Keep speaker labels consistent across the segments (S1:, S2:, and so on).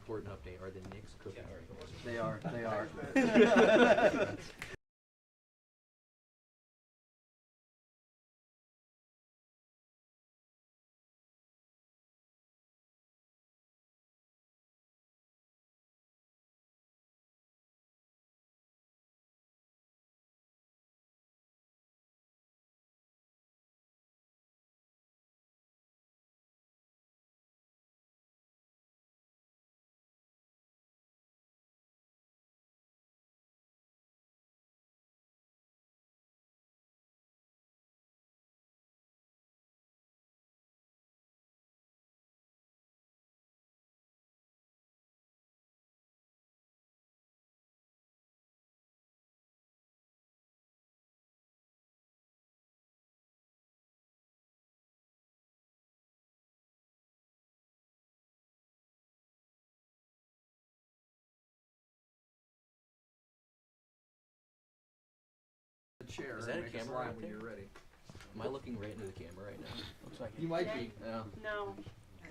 S1: important update. Are the Knicks cooking right now?
S2: They are. They are.
S3: Chair
S1: Is that
S3: and
S1: a
S3: make us
S1: camera
S3: live
S1: right
S3: when
S1: there?
S3: you're ready.
S1: Am I looking right into the camera right now?
S2: Looks like
S3: You might be.
S1: Yeah.
S4: No,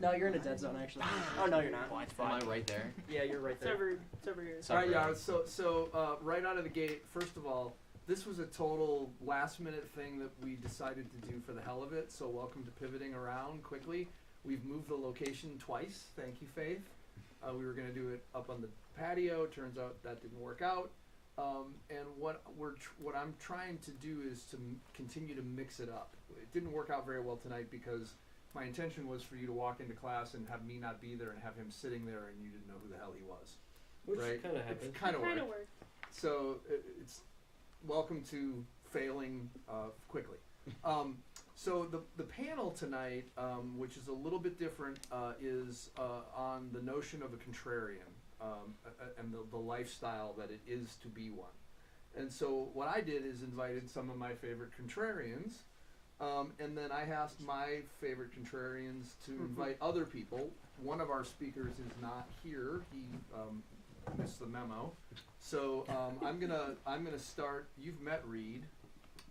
S2: No, you're in a dead zone actually. Oh no, you're not.
S1: Am I right there?
S2: Yeah, you're right
S4: it's
S2: there.
S4: over here.
S3: All right, yeah. So right out of the gate, first of all, this was a total last-minute thing that we decided to do for the hell of it. So welcome to pivoting around quickly. We've moved the location twice. Thank you, Faith. We were going to do it up on the patio. Turns out that didn't work out. And what I'm trying to do is to continue to mix it up. It didn't work out very well tonight because my intention was for you to walk into class and have me not be there and have him sitting there and you didn't know who the hell he was.
S5: Which
S3: right?
S5: kind of happened.
S3: It kind of
S4: Kind
S3: worked.
S4: of worked.
S3: So it's welcome to failing quickly. So the panel tonight, which is a little bit different, is on the notion of a contrarian and the lifestyle that it is to be one. And so what I did is invited some of my favorite contrarians, and then I asked my favorite contrarians to invite other people. One of our speakers is not here. He missed the memo. So I'm gonna start. You've met Reed.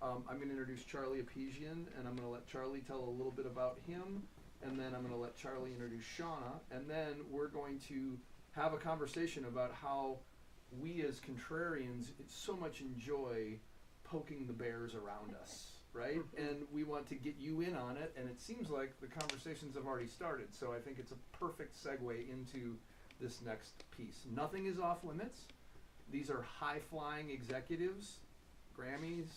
S3: I'm gonna introduce Charlie Apesian, and I'm gonna let Charlie tell a little bit about him, and then I'm gonna let Charlie introduce Shauna, and then we're going to have a conversation about how we as contrarians so much enjoy poking the bears around us, right? And we want to get you in on it, and it seems like the conversations have already started, so I think it's a perfect segue into this next piece. Nothing is off limits. These are high-flying executives, Grammys,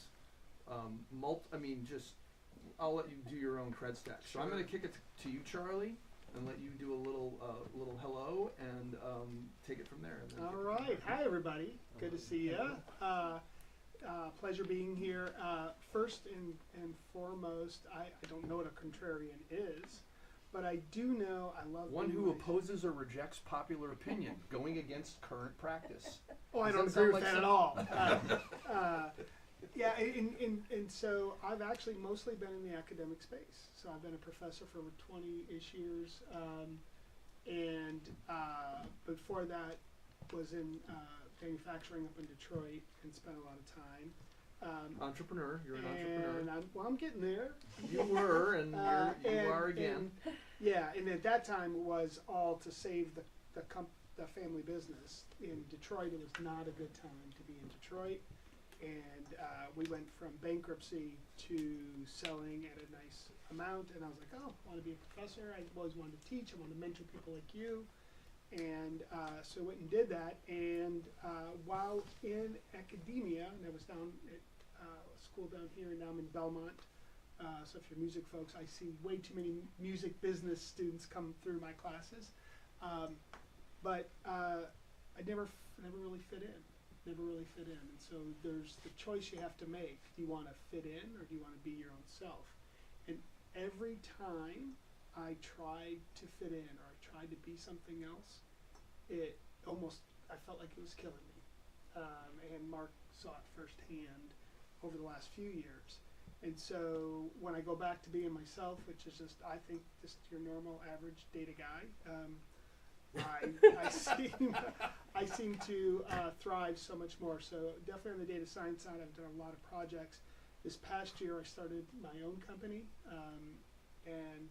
S3: I'll let you do your own cred stack. So I'm going to kick it to you, Charlie, and let you do a little hello and take it from there. And then
S6: All right. Hi, everybody. Good to see you. Pleasure being here. First and foremost, I don't know what a contrarian is, but I do know I love
S3: one
S6: being
S3: who
S6: my-
S3: opposes or rejects popular opinion, going against current practice.
S6: Oh, I
S3: Does
S6: don't
S3: that sound
S6: agree with
S3: like
S6: that at all. Yeah, and so I've actually mostly been in the academic space. So I've been a professor for over 20-ish years, and before that was in manufacturing up in Detroit and spent a lot of time.
S3: Entrepreneur, you're an entrepreneur.
S6: And I'm getting there.
S3: You were, and you are again.
S6: And at that time it was all to save the family business. In Detroit, it was not a good time to be in Detroit. And we went from bankruptcy to selling at a nice amount. And I was like, oh, I want to be a professor. I always wanted to teach. I want to mentor people like you. And so I went and did that. And while in academia, and I was down at school down here, and now I'm in Belmont. So if you're music folks, I see way too many music business students come through my classes. But I never really fit in. Never really fit in. And so there's the choice you have to make. Do you want to fit in or do you want to be your own self? And every time I tried to fit in or I tried to be something else, I felt like it was killing me. And Mark saw it firsthand over the last few years. And so when I go back to being myself, which is just, I think, just your normal average data guy, I seem to thrive so much more. So definitely on the data science side, I've done a lot of projects. This past year, I started my own company, and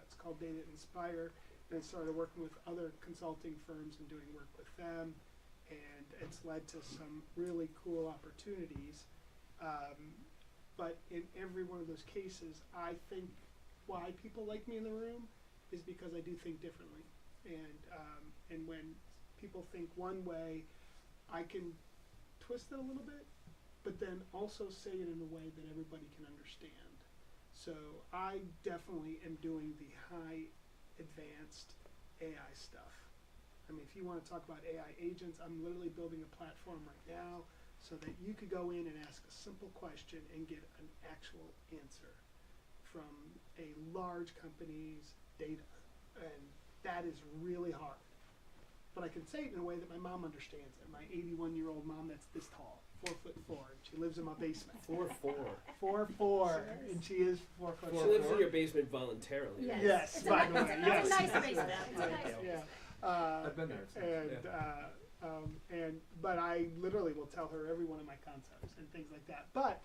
S6: it's called Data Inspire. and started working with other consulting firms and doing work with them, and it's led to some really cool opportunities. But in every one of those cases, I think why people like me in the room is because I do think differently. And when people think one way, I can twist it a little bit, but then also say it in a way that everybody can understand. So I definitely am doing the high advanced AI stuff. I mean, if you want to talk about AI agents, I'm literally building a platform right now so that you could go in and ask a simple question and get an actual answer from a large company's data. And that is really hard. But I can say it in a way that my mom understands it. My 81-year-old mom that's this tall, 4'4", and she lives in my basement.
S4: 4'4".
S6: 4'4", and she is 4'4".
S4: She lives in your basement voluntarily.
S5: Yes.
S6: Yes,
S5: It's a
S6: by
S5: ni-
S6: the way,
S5: it's a
S6: yes.
S5: nice basement. It's a nice
S6: Yeah.
S3: I've been there.
S6: But I literally will tell her every one of my concepts and things like that. But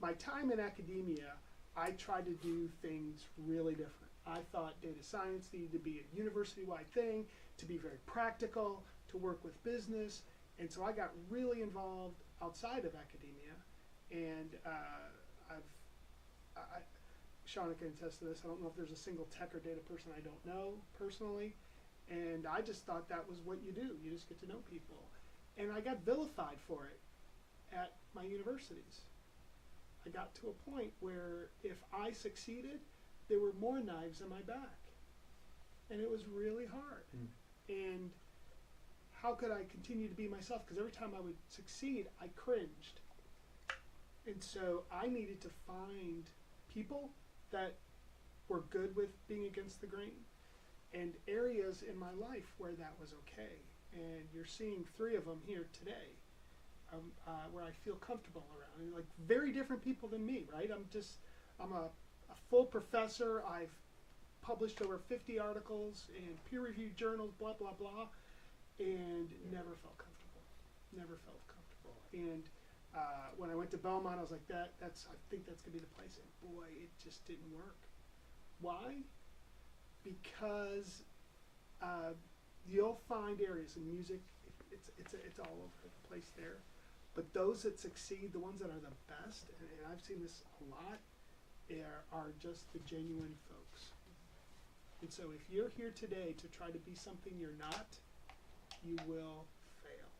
S6: my time in academia, I tried to do things really different. I thought data science needed to be a university-wide thing, to be very practical, to work with business, and so I got really involved outside of academia. And Shauna can attest to this. I don't know if there's a single tech or data person I don't know personally. And I just thought that was what you do. You just get to know people. And I got vilified for it at my universities. I got to a point where if I succeeded, there were more knives in my back. And it was really hard. And how could I continue to be myself? Because every time I would succeed, I cringed. And so I needed to find people that were good with being against the grain, and areas in my life where that was okay. And you're seeing 3 of them here today, where I feel comfortable around. And like very different people than me, right? I'm a full professor. I've published over 50 articles in peer-reviewed journals, blah, blah, blah, and never felt comfortable. Never felt comfortable. And when I went to Belmont, I was like, I think that's going to be the place. And boy, it just didn't work. Why? Because you'll find areas in music, it's all over the place there. But those that succeed, the ones that are the best, and I've seen this a lot, are just the genuine folks. And so if you're here today to try to be something you're not, you will fail.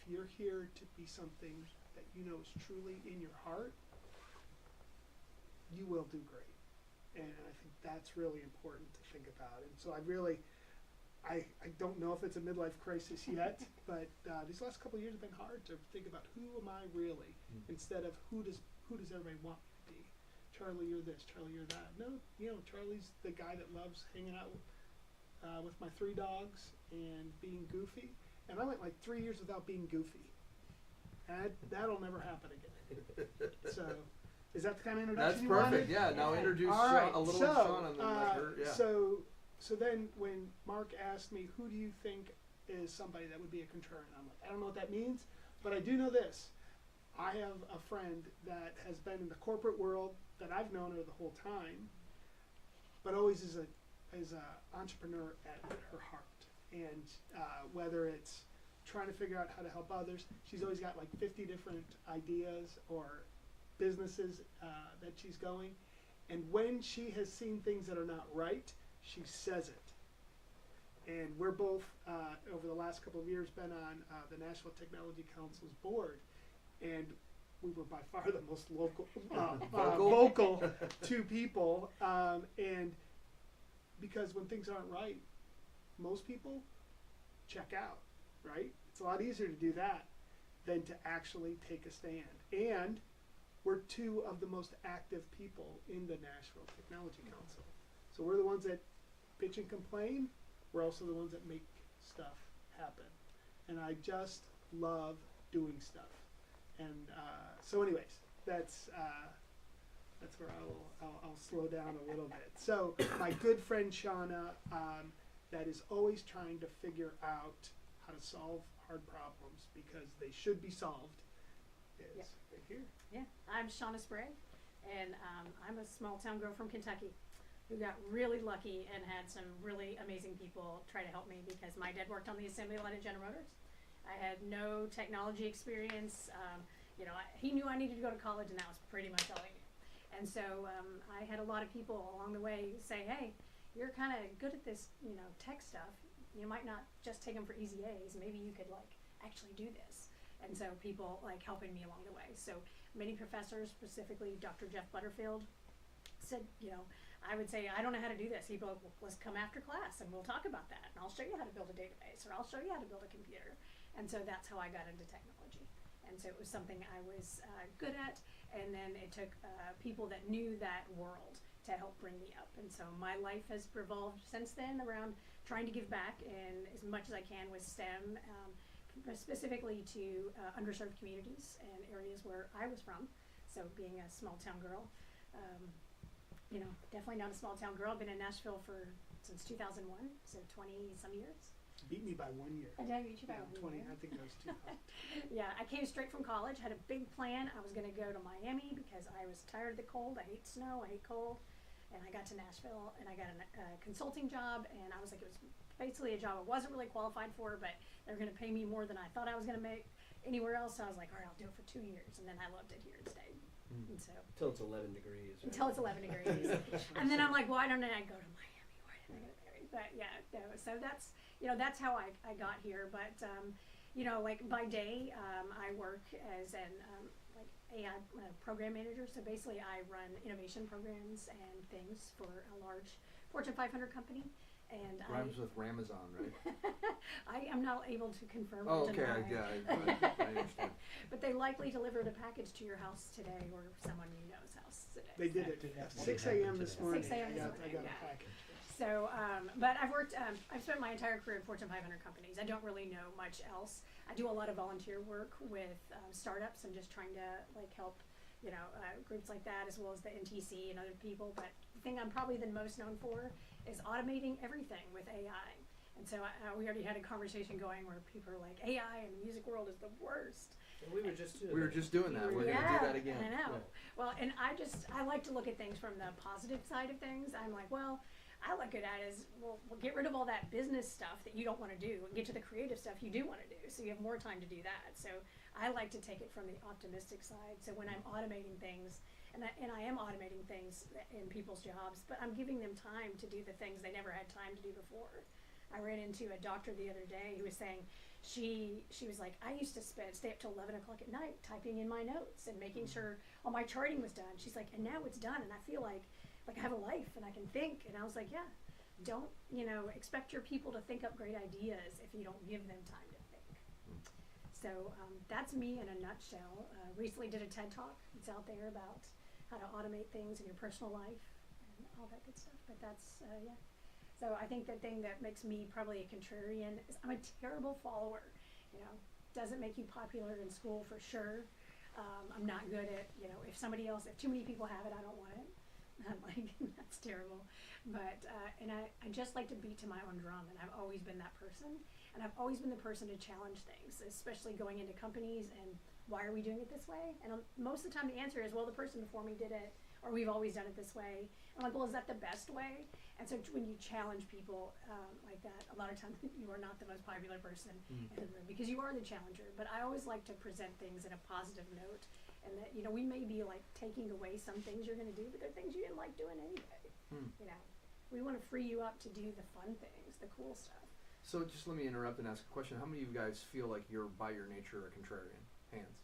S6: If you're here to be something that you know is truly in your heart, you will do great. And I think that's really important to think about. And so I don't know if it's a midlife crisis yet, but these last couple of years have been hard to think about who am I really, instead of who does everybody want me to be. Charlie, you're this. Charlie, you're that. No, Charlie's the guy that loves hanging out with my 3 dogs and being goofy. And I went like 3 years without being goofy. And that'll never happen again. So, is that the kind of introduction
S3: That's
S6: you
S3: perfect.
S6: wanted?
S3: Yeah. Now introduce
S6: All right,
S3: a little
S6: so,
S3: Sean and then let her. Yeah.
S6: So then when Mark asked me, who do you think is somebody that would be a contrarian? I'm like, I don't know what that means, but I do know this. I have a friend that has been in the corporate world that I've known her the whole time, but always is a entrepreneur at her heart. And whether it's trying to figure out how to help others, she's always got like 50 different ideas or businesses that she's going. And when she has seen things that are not right, she says it. And we're both, over the last couple of years, been on the Nashville Technology Council's board. And we were by far the most vocal 2 people. And because when things aren't right, most people check out, right? It's a lot easier to do that than to actually take a stand. And we're 2 of the most active people in the Nashville Technology Council. So we're the ones that bitch and complain. We're also the ones that make stuff happen. And I just love doing stuff. And so anyways, that's where I'll slow down a little bit. So my good friend Shauna, that is always trying to figure out how to solve hard problems because they should be solved, is right here.
S5: Yeah, I'm Shauna Sprague, and I'm a small town girl from Kentucky. who got really lucky and had some really amazing people try to help me because my dad worked on the assembly line at General Motors. I had no technology experience. He knew I needed to go to college, and that was pretty much all he knew. And so I had a lot of people along the way say, hey, you're kind of good at this, tech stuff. You might not just take them for easy A's. Maybe you could actually do this. And so people helping me along the way. So many professors, specifically Dr. Jeff Butterfield, said, I would say, I don't know how to do this. He'd be like, well, let's come after class and we'll talk about that. And I'll show you how to build a database, or I'll show you how to build a computer. And so that's how I got into technology. And so it was something I was good at. And then it took people that knew that world to help bring me up. And so my life has revolved since then around trying to give back in as much as I can with STEM, specifically to underserved communities and areas where I was from. So being a small town girl, definitely not a small town girl. I've been in Nashville since 2001, so 20 some years.
S6: Beat me by 1 year.
S5: I beat you by 1
S6: 20,
S5: year.
S6: I think it was 2000.
S5: Yeah, I came straight from college, had a big plan. I was going to go to Miami because I was tired of the cold. I hate snow, I hate cold. And I got to Nashville and I got a consulting job, and I was like, it was basically a job I wasn't really qualified for, but they were going to pay me more than I thought I was going to make anywhere else. So I was like, all right, I'll do it for 2 years. And then I loved it here and stayed. And so
S4: Until it's 11 degrees. Right?
S5: until it's 11 degrees. And then I'm like, why don't I go to Miami? Why didn't I go there? But yeah, so that's how I got here. But, by day, I work as an AI program manager. So basically I run innovation programs and things for a large Fortune 500 company. And
S3: Rhymes with Ramazon, right?
S5: I am not able to confirm
S3: Oh,
S5: or
S3: okay,
S5: deny.
S3: I understand.
S5: But they likely delivered a package to your house today, or someone you know's house today.
S6: They did it at 6 a.m. this morning.
S5: 6 a.m. this
S6: I
S5: morning,
S6: got
S5: yeah.
S6: a package.
S5: So, but I've worked, I've spent my entire career at Fortune 500 companies. I don't really know much else. I do a lot of volunteer work with startups and just trying to help, groups like that, as well as the NTC and other people. But the thing I'm probably the most known for is automating everything with AI. And so we already had a conversation going where people are like, AI in the music world is the worst.
S4: And we were just
S3: doing that. We're going to do that again.
S5: I know.
S4: Yeah.
S5: Well, and I like to look at things from the positive side of things. I'm like, well, I look at it as, we'll get rid of all that business stuff that you don't want to do and get to the creative stuff you do want to do, so you have more time to do that. So I like to take it from the optimistic side. So when I'm automating things, and I am automating things in people's jobs, but I'm giving them time to do the things they never had time to do before. I ran into a doctor the other day who was saying she was like, I used to stay up till 11 o'clock at night typing in my notes and making sure all my charting was done. She's like, and now it's done, and I feel like I have a life and I can think. And I was like, yeah, don't expect your people to think up great ideas if you don't give them time to think. So that's me in a nutshell. Recently did a TED Talk. It's out there about how to automate things in your personal life and all that good stuff. But that's, yeah. So I think the thing that makes me probably a contrarian is I'm a terrible follower. Doesn't make you popular in school for sure. I'm not good at, if too many people have it, I don't want it. I'm like, that's terrible. But, and I just like to beat to my own drum, and I've always been that person. And I've always been the person to challenge things, especially going into companies and why are we doing it this way? And most of the time the answer is, well, the person before me did it, or we've always done it this way. I'm like, well, is that the best way? And so when you challenge people like that, a lot of times you are not the most popular person in the room because you are the challenger. But I always like to present things in a positive note. And that, we may be taking away some things you're going to do, but they're things you didn't like doing anyway. We want to free you up to do the fun things, the cool stuff.
S3: So just let me interrupt and ask a question. How many of you guys feel like you're by your nature a contrarian? Hands.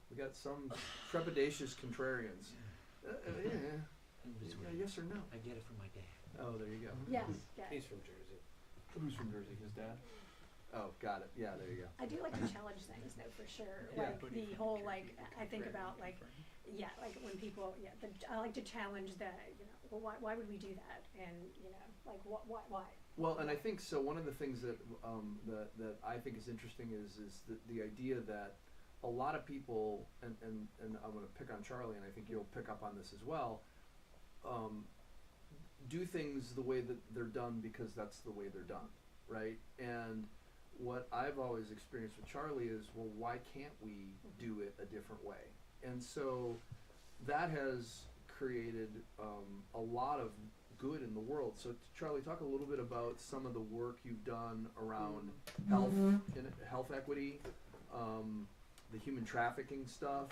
S3: We got some trepidatious contrarians. Yeah. Yes or no?
S1: I get it from my dad.
S3: Oh, there you go.
S5: Yes, yeah.
S4: He's from Jersey.
S3: Who's from Jersey? His dad? Oh, got it. Yeah, there you go.
S5: I do like to challenge things, though, for sure.
S3: Yeah.
S5: The whole, I think about, when people, I like to challenge the, well, why would we do that? And, why?
S3: Well, and I think so. One of the things that that I think is interesting is the idea that a lot of people, and I'm going to pick on Charlie, and I think you'll pick up on this as well, do things the way that they're done because that's the way they're done, right? And what I've always experienced with Charlie is, well, why can't we do it a different way? And so that has created a lot of good in the world. So Charlie, talk a little bit about some of the work you've done around health and health equity, the human trafficking stuff,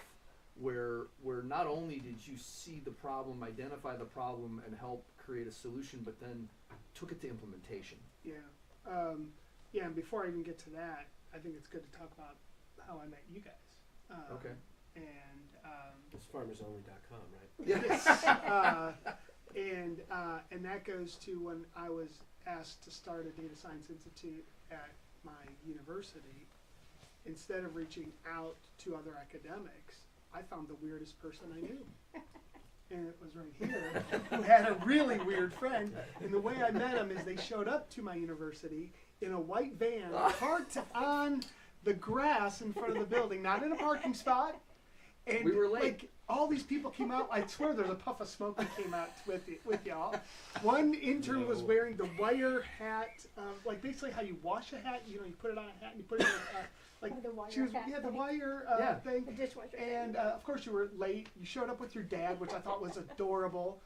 S3: where not only did you see the problem, identify the problem, and help create a solution, but then took it to implementation.
S6: Yeah. Yeah, and before I even get to that, I think it's good to talk about how I met you guys.
S3: Okay.
S6: And
S4: It's farmersonly.com, right?
S3: Yes.
S6: and that goes to when I was asked to start a data science institute at my university. Instead of reaching out to other academics, I found the weirdest person I knew. And it was right here, who had a really weird friend. And the way I met him is they showed up to my university in a white van, parked on the grass in front of the building, not in a parking spot. And
S3: We were late.
S6: like all these people came out. I swear there's a puff of smoke that came out with y'all. One intern was wearing the wire hat, like basically how you wash a hat. You know, you put it on a hat and you put it in like
S5: The wire
S6: she was,
S5: hat
S6: yeah, the
S5: thing.
S6: wire
S3: Yeah.
S6: thing.
S5: The dishwasher.
S6: And of course you were late. You showed up with your dad, which I thought was adorable.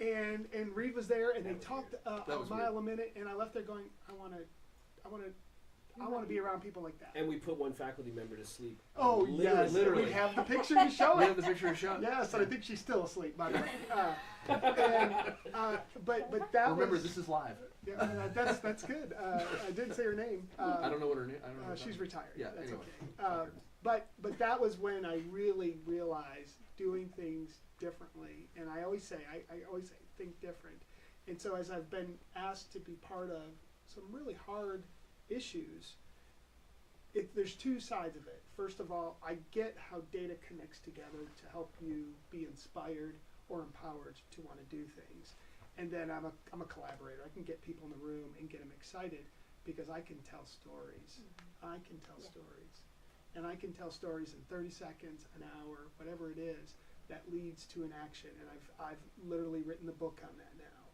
S6: And Reed was there, and they talked a
S3: was
S6: mile a minute. And I left there going, I want to be around people like that.
S4: And we put one faculty member to sleep.
S6: Oh yes,
S3: literally.
S6: we have the picture to show
S3: We
S6: it.
S3: have the picture shot.
S6: Yes, and I think she's still asleep, by the way. But that
S3: Remember,
S6: was,
S3: this is live.
S6: yeah, that's good. I didn't say her name.
S3: I don't know what her name. I don't know. what
S6: She's
S3: her-
S6: retired.
S3: Yeah.
S6: That's
S3: Anyway.
S6: okay. But that was when I really realized doing things differently. And I always say, I always say, think different. And so as I've been asked to be part of some really hard issues, there's two sides of it. First of all, I get how data connects together to help you be inspired or empowered to want to do things. And then I'm a collaborator. I can get people in the room and get them excited because I can tell stories. I can tell stories. And I can tell stories in 30 seconds, an hour, whatever it is, that leads to an action. And I've literally written the book on that now.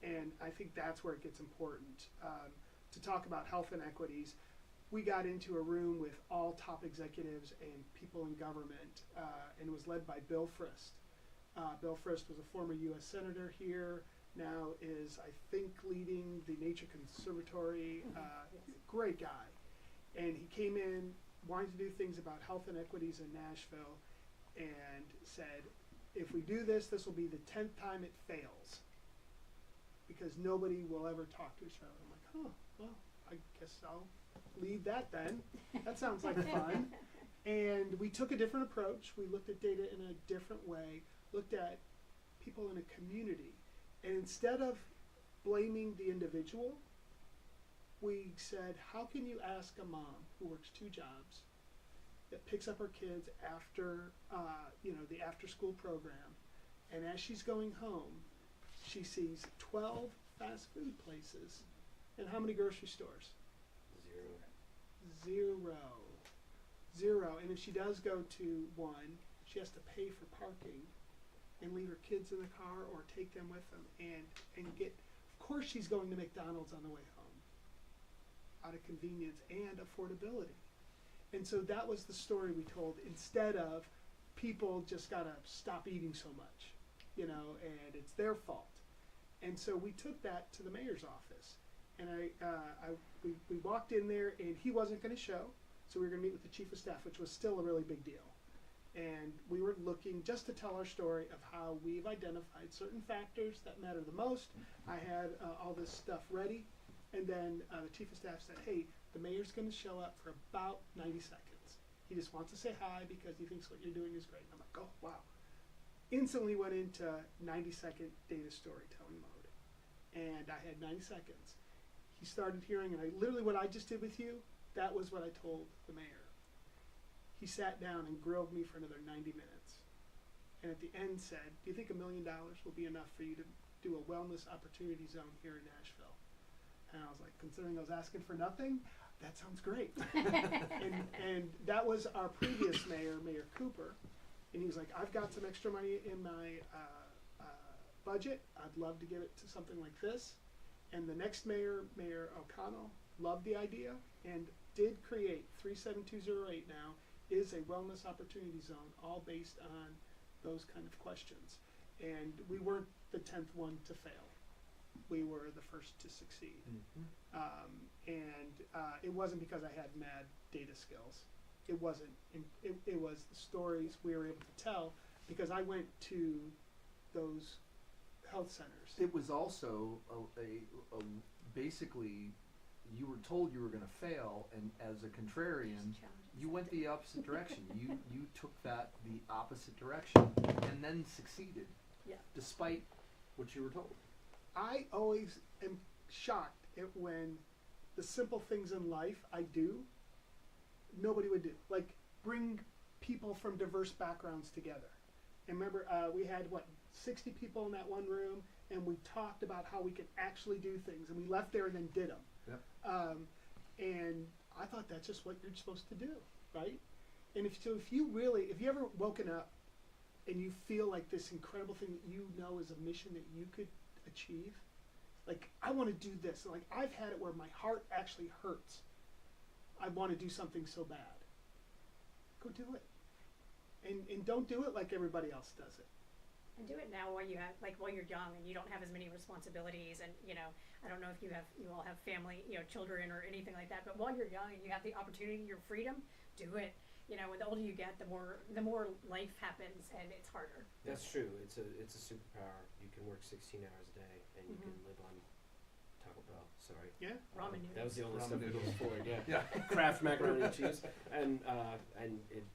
S6: And I think that's where it gets important. To talk about health inequities, we got into a room with all top executives and people in government, and it was led by Bill Frist. Bill Frist was a former U.S. Senator here, now is, I think, leading the Nature Conservatory. Great guy. And he came in wanting to do things about health inequities in Nashville and said, if we do this, this will be the 10th time it fails because nobody will ever talk to each other. I'm like, oh, well, I guess I'll lead that then. That sounds like fun. And we took a different approach. We looked at data in a different way, looked at people in a community. And instead of blaming the individual, we said, how can you ask a mom who works 2 jobs that picks up her kids after, the after-school program, and as she's going home, she sees 12 fast food places, and how many grocery stores? 0. And if she does go to one, she has to pay for parking and leave her kids in the car or take them with them and get, of course she's going to McDonald's on the way home out of convenience and affordability. And so that was the story we told, instead of people just gotta stop eating so much, and it's their fault. And so we took that to the mayor's office. And we walked in there, and he wasn't going to show, so we were going to meet with the chief of staff, which was still a really big deal. And we were looking just to tell our story of how we've identified certain factors that matter the most. I had all this stuff ready, and then the chief of staff said, hey, the mayor's going to show up for about 90 seconds. He just wants to say hi because he thinks what you're doing is great. And I'm like, oh, wow. Instantly went into 90-second data storytelling mode. And I had 90 seconds. He started hearing, and literally what I just did with you, that was what I told the mayor. He sat down and grilled me for another 90 minutes. And at the end said, do you think $1 million will be enough for you to do a wellness opportunity zone here in Nashville? And I was like, considering I was asking for nothing, that sounds great. and that was our previous mayor, Mayor Cooper. And he was like, I've got some extra money in my budget. I'd love to give it to something like this. And the next mayor, Mayor O'Connell, loved the idea and did create 37208 now is a wellness opportunity zone, all based on those kind of questions. And we weren't the 10th one to fail. We were the first to succeed. It wasn't because I had mad data skills. It wasn't. It was the stories we were able to tell because I went to those health centers.
S3: It was also basically you were told you were going to fail, and as a contrarian, you went the opposite direction. You took the opposite direction and then succeeded, despite what you were told.
S6: I always am shocked at when the simple things in life I do, nobody would do. Like bring people from diverse backgrounds together. And remember, we had 60 people in that one room, and we talked about how we could actually do things, and we left there and then did them.
S3: Yep.
S6: And I thought that's just what you're supposed to do, right? And if you ever woken up and you feel like this incredible thing that you know is a mission that you could achieve, like I want to do this. Like I've had it where my heart actually hurts. I want to do something so bad. Go do it. And don't do it like everybody else does it.
S5: And do it now while you're young and you don't have as many responsibilities, and I don't know if you all have family, children or anything like that, but while you're young and you have the opportunity, your freedom, do it. When the older you get, the more life happens and it's harder.
S4: That's true. It's a superpower. You can work 16 hours a day and you can live on Taco Bell. Sorry.
S6: Yeah.
S5: Ramen noodles.
S4: That was the only
S3: Ramen
S4: stuff we
S3: noodles.
S4: could afford. Yeah.
S3: Yeah.
S4: Kraft macaroni and cheese, and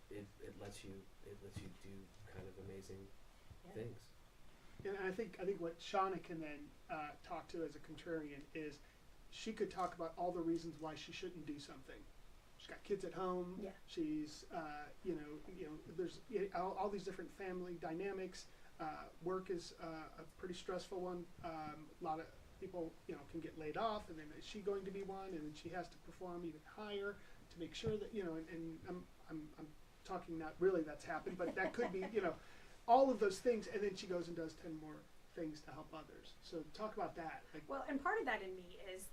S4: it lets you do kind of amazing things.
S6: And I think what Shauna can then talk to as a contrarian is she could talk about all the reasons why she shouldn't do something. She's got kids at home.
S5: Yeah.
S6: She's there's all these different family dynamics. Work is a pretty stressful one. A lot of people can get laid off, and then is she going to be one? And then she has to perform even higher to make sure that And I'm talking not really that's happened, but that could be all of those things. And then she goes and does 10 more things to help others. So talk about that.
S5: Well, and part of that in me is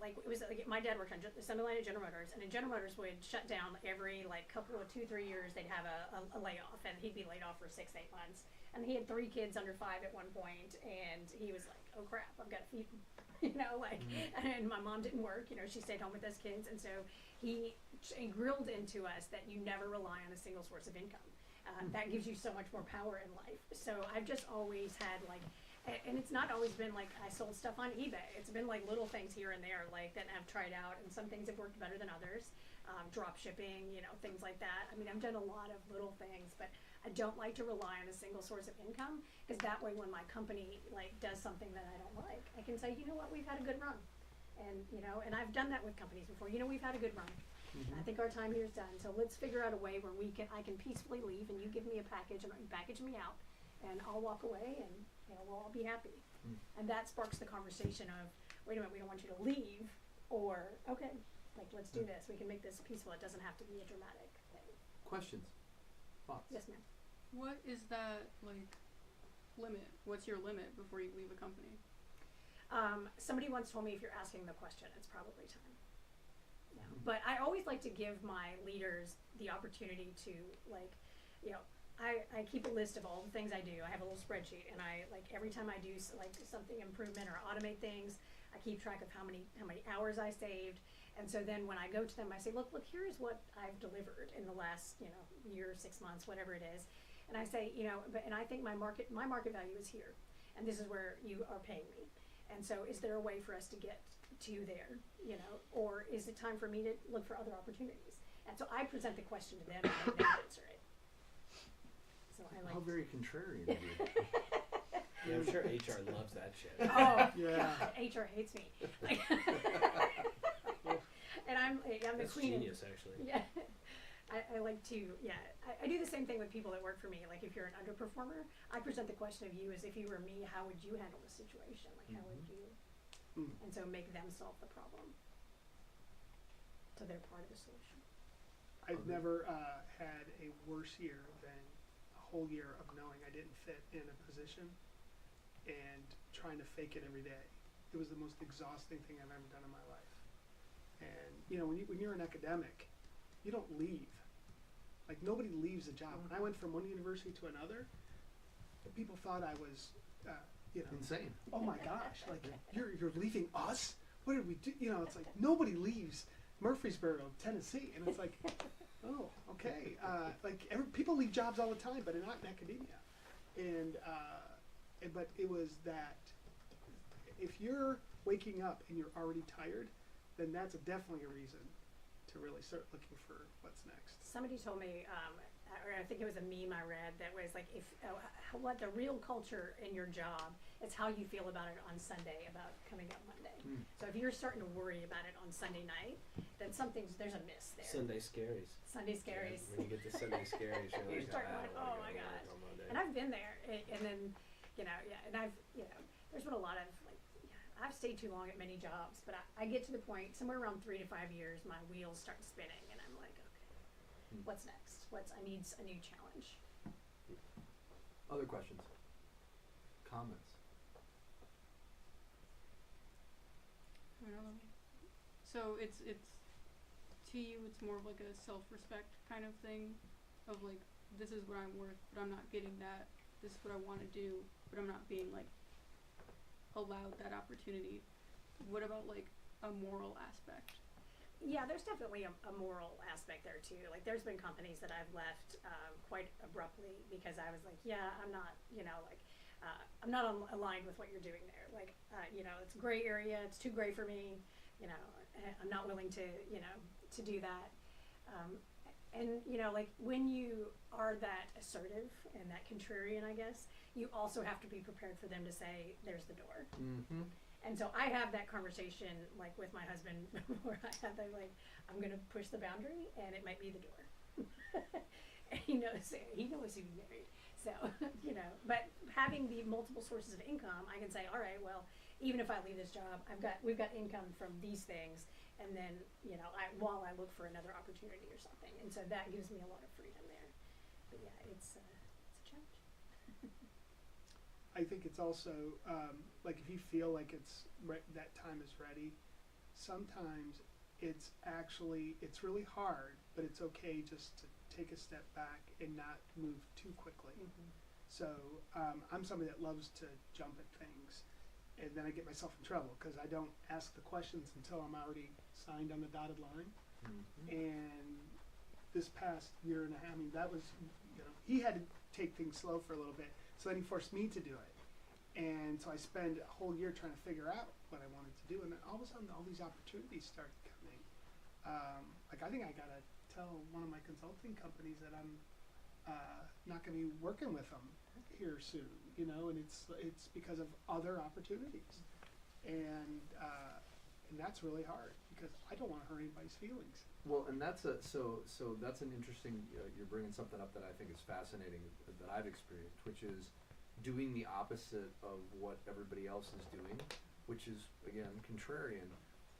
S5: my dad worked on the assembly line at General Motors, and General Motors would shut down every couple of 2-3 years. They'd have a layoff, and he'd be laid off for 6-8 months. And he had 3 kids under 5 at one point, and he was like, "Oh crap, I've got to feed them," And my mom didn't work. She stayed home with us kids, and so he grilled into us that you never rely on a single source of income. That gives you so much more power in life. So I've just always had and it's not always been I sold stuff on eBay. It's been little things here and there that I've tried out, and some things have worked better than others. Drop shipping, things like that. I mean, I've done a lot of little things, but I don't like to rely on a single source of income, because that way when my company does something that I don't like, I can say, you know what, we've had a good run. And and I've done that with companies before. We've had a good run. I think our time here is done. So let's figure out a way where I can peacefully leave, and you give me a package and you package me out, and I'll walk away, and we'll all be happy. And that sparks the conversation of, wait a minute, we don't want you to leave, or okay, let's do this. We can make this peaceful. It doesn't have to be a dramatic thing.
S3: Questions? Thoughts?
S5: Yes, ma'am.
S7: What is that limit? What's your limit before you leave a company?
S5: Somebody once told me, if you're asking the question, it's probably time. Yeah. But I always like to give my leaders the opportunity to I keep a list of all the things I do. I have a little spreadsheet, and I every time I do something improvement or automate things, I keep track of how many hours I saved. And so then when I go to them, I say, look, here is what I've delivered in the last year, 6 months, whatever it is. And I say, and I think my market value is here, and this is where you are paying me. And so is there a way for us to get to there, or is it time for me to look for other opportunities? And so I present the question to them, and they answer it. So I
S3: How very contrarian of you.
S4: Yeah, I'm sure HR loves that shit.
S5: Oh,
S6: Yeah.
S5: God, HR hates me. And I'm the
S4: That's
S5: queen.
S4: genius, actually.
S5: Yeah. I like to, I do the same thing with people that work for me. If you're an underperformer, I present the question of you as if you were me, how would you handle the situation? How would you? And so make them solve the problem. So they're part of the solution.
S6: I've never had a worse year than a whole year of knowing I didn't fit in a position and trying to fake it every day. It was the most exhausting thing I've ever done in my life. And when you're an academic, you don't leave. Nobody leaves a job. When I went from one university to another, people thought I was,
S3: Insane.
S6: oh my gosh, like you're leaving us? What did we do? It's like nobody leaves Murfreesboro, Tennessee, and it's like, oh, okay. People leave jobs all the time, but not in academia. But it was that if you're waking up and you're already tired, then that's definitely a reason to really start looking for what's next.
S5: Somebody told me, or I think it was a meme I read that was like, what the real culture in your job is how you feel about it on Sunday, about coming up Monday. So if you're starting to worry about it on Sunday night, then there's a miss there.
S4: Sunday scaries.
S5: Sunday scaries.
S4: Yeah, when you get to Sunday scaries, you're
S5: You
S4: like,
S5: start
S4: "Ah, I
S5: going,
S4: don't wanna
S5: oh
S4: go
S5: my
S4: to work
S5: gosh.
S4: on Monday."
S5: And I've been there, and then, and I've, there's been a lot of, I've stayed too long at many jobs, but I get to the point, somewhere around 3 to 5 years, my wheels start spinning, and I'm like, okay, what's next? I need a new challenge.
S3: Other questions? Comments?
S7: I don't know. So it's to you, it's more of like a self-respect kind of thing, of like, this is what I'm worth, but I'm not getting that. This is what I want to do, but I'm not being like allowed that opportunity. What about like a moral aspect?
S5: Yeah, there's definitely a moral aspect there too. Like, there's been companies that I've left quite abruptly because I was like, yeah, I'm not, I'm not aligned with what you're doing there. Like, it's a gray area. It's too gray for me. I'm not willing to, to do that. And like, when you are that assertive and that contrarian, I guess, you also have to be prepared for them to say, there's the door.
S3: Mm-hmm.
S5: And so I have that conversation, like, with my husband, where I'm like, I'm going to push the boundary, and it might be the door. And he knows who we married. So, but having the multiple sources of income, I can say, all right, well, even if I leave this job, we've got income from these things, and then, while I look for another opportunity or something. And so that gives me a lot of freedom there. But yeah, it's a challenge.
S6: I think it's also like if you feel like that time is ready, sometimes it's really hard, but it's okay just to take a step back and not move too quickly.
S5: Mm-hmm.
S6: So I'm somebody that loves to jump at things, and then I get myself in trouble because I don't ask the questions until I'm already signed on the dotted line.
S3: Mm-hmm.
S6: And this past year and a half, I mean, that was, he had to take things slow for a little bit. So then he forced me to do it. And so I spent a whole year trying to figure out what I wanted to do. And then all of a sudden, all these opportunities started coming. I think I got to tell one of my consulting companies that I'm not going to be working with them here soon, and it's because of other opportunities. And that's really hard because I don't want to hurt anybody's feelings.
S3: Well, and that's so that's an interesting. You're bringing something up that I think is fascinating that I've experienced, which is doing the opposite of what everybody else is doing, which is again contrarian.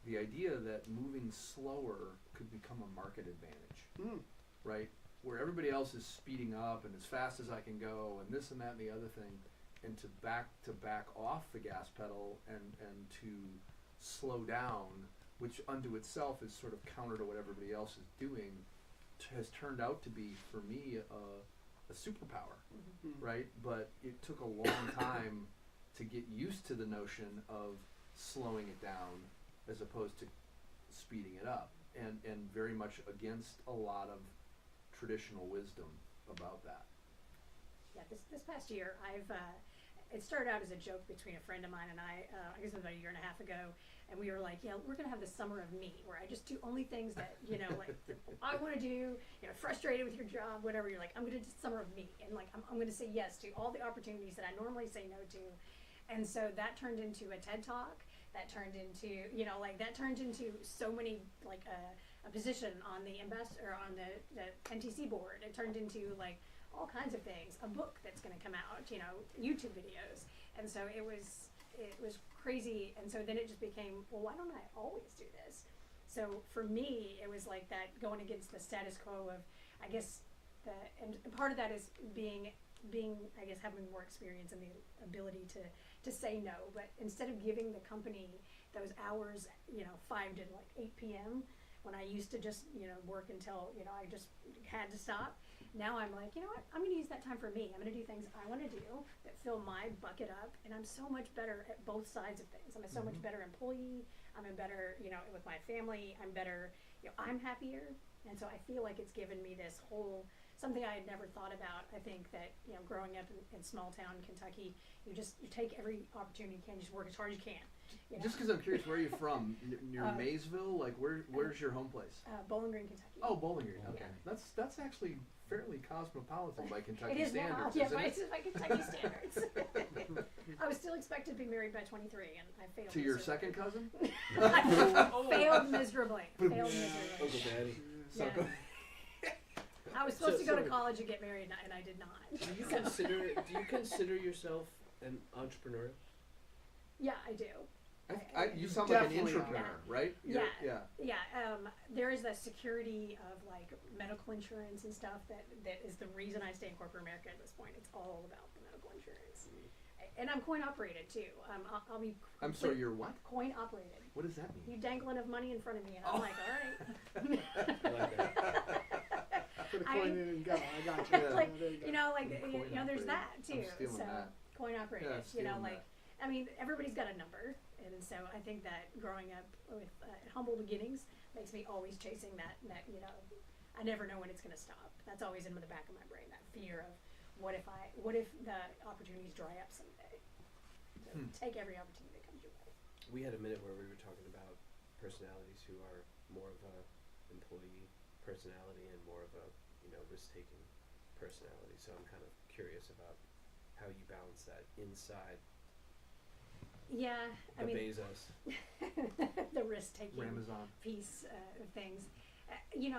S3: The idea that moving slower could become a market advantage, right? Where everybody else is speeding up and as fast as I can go and this and that and the other thing, and to back off the gas pedal and to slow down, which unto itself is sort of counter to what everybody else is doing, has turned out to be, for me, a superpower, right? But it took a long time to get used to the notion of slowing it down as opposed to speeding it up, and very much against a lot of traditional wisdom about that.
S5: Yeah, this past year, it started out as a joke between a friend of mine and I guess it was about a year and a half ago, and we were like, yeah, we're going to have the summer of me, where I just do only things that, like, I want to do, frustrated with your job, whatever, you're like, I'm going to do summer of me, and like, I'm going to say yes to all the opportunities that I normally say no to. And so that turned into a TED Talk, that turned into, that turned into so many, like, a position on the on the NTC board. It turned into, like, all kinds of things, a book that's going to come out, YouTube videos. And so it was crazy. And so then it just became, well, why don't I always do this? So for me, it was like that, going against the status quo of, I guess, and part of that is being, I guess, having more experience and the ability to say no. But instead of giving the company those hours, 5 to like 8 p.m., when I used to just, work until, I just had to stop. Now I'm like, you know what? I'm going to use that time for me. I'm going to do things I want to do that fill my bucket up, and I'm so much better at both sides of things. I'm a so much better employee. I'm a better, with my family. I'm better, I'm happier. And so I feel like it's given me this whole, something I had never thought about. I think that, growing up in small town Kentucky, you take every opportunity you can, just work as hard as you can.
S3: Just because I'm curious, where are you from? Near Maysville? Like, where's your home place?
S5: Bowling Green, Kentucky.
S3: Oh, Bowling Green. Okay,
S5: Yeah.
S3: that's actually fairly cosmopolitan by Kentucky
S5: It is
S3: standards,
S5: now, yeah,
S3: isn't
S5: by,
S3: it?
S5: by Kentucky standards. I was still expected to be married by 23, and I failed.
S3: To your
S5: miserably.
S3: second cousin?
S5: I failed miserably. Failed
S4: Uncle
S5: miserably.
S4: Daddy.
S3: So
S5: Yeah. I was supposed
S4: So-
S5: to go to
S4: so-
S5: college and get married, and I did not.
S4: Do you
S5: So,
S4: consider yourself an entrepreneur?
S5: yeah, I do.
S3: you sound like an
S6: Definitely
S3: entrepreneur,
S5: are.
S3: right?
S5: Yeah.
S3: Yeah.
S5: Yeah, there is the security of like medical insurance and stuff that is the reason I stay in corporate America at this point. It's all about the medical insurance, and I'm coin operated too. I'll be.
S3: I'm sorry, you're what?
S5: Coin operated.
S3: What does that mean?
S5: You dangle enough money in front of me, and I'm like, all right.
S4: I like that.
S6: Put a
S5: I
S6: coin
S5: mean-
S6: in and go. I got you.
S3: Yeah.
S5: Like,
S6: There you go.
S3: Coin
S5: there's
S3: operated.
S5: that too.
S3: I'm stealing
S5: So
S3: that.
S5: coin operated.
S3: Yeah, stealing
S5: like,
S3: that.
S5: I mean, everybody's got a number, and so I think that growing up with humble beginnings makes me always chasing that. I never know when it's going to stop. That's always in the back of my brain. That fear of what if the opportunities dry up someday. So take every opportunity that comes your way.
S4: We had a minute where we were talking about personalities who are more of a employee personality and more of a risk-taking personality. So I'm kind of curious about how you balance that inside
S5: Yeah,
S4: the Bezos.
S5: the risk-taking
S3: Ramazan.
S5: piece of things. In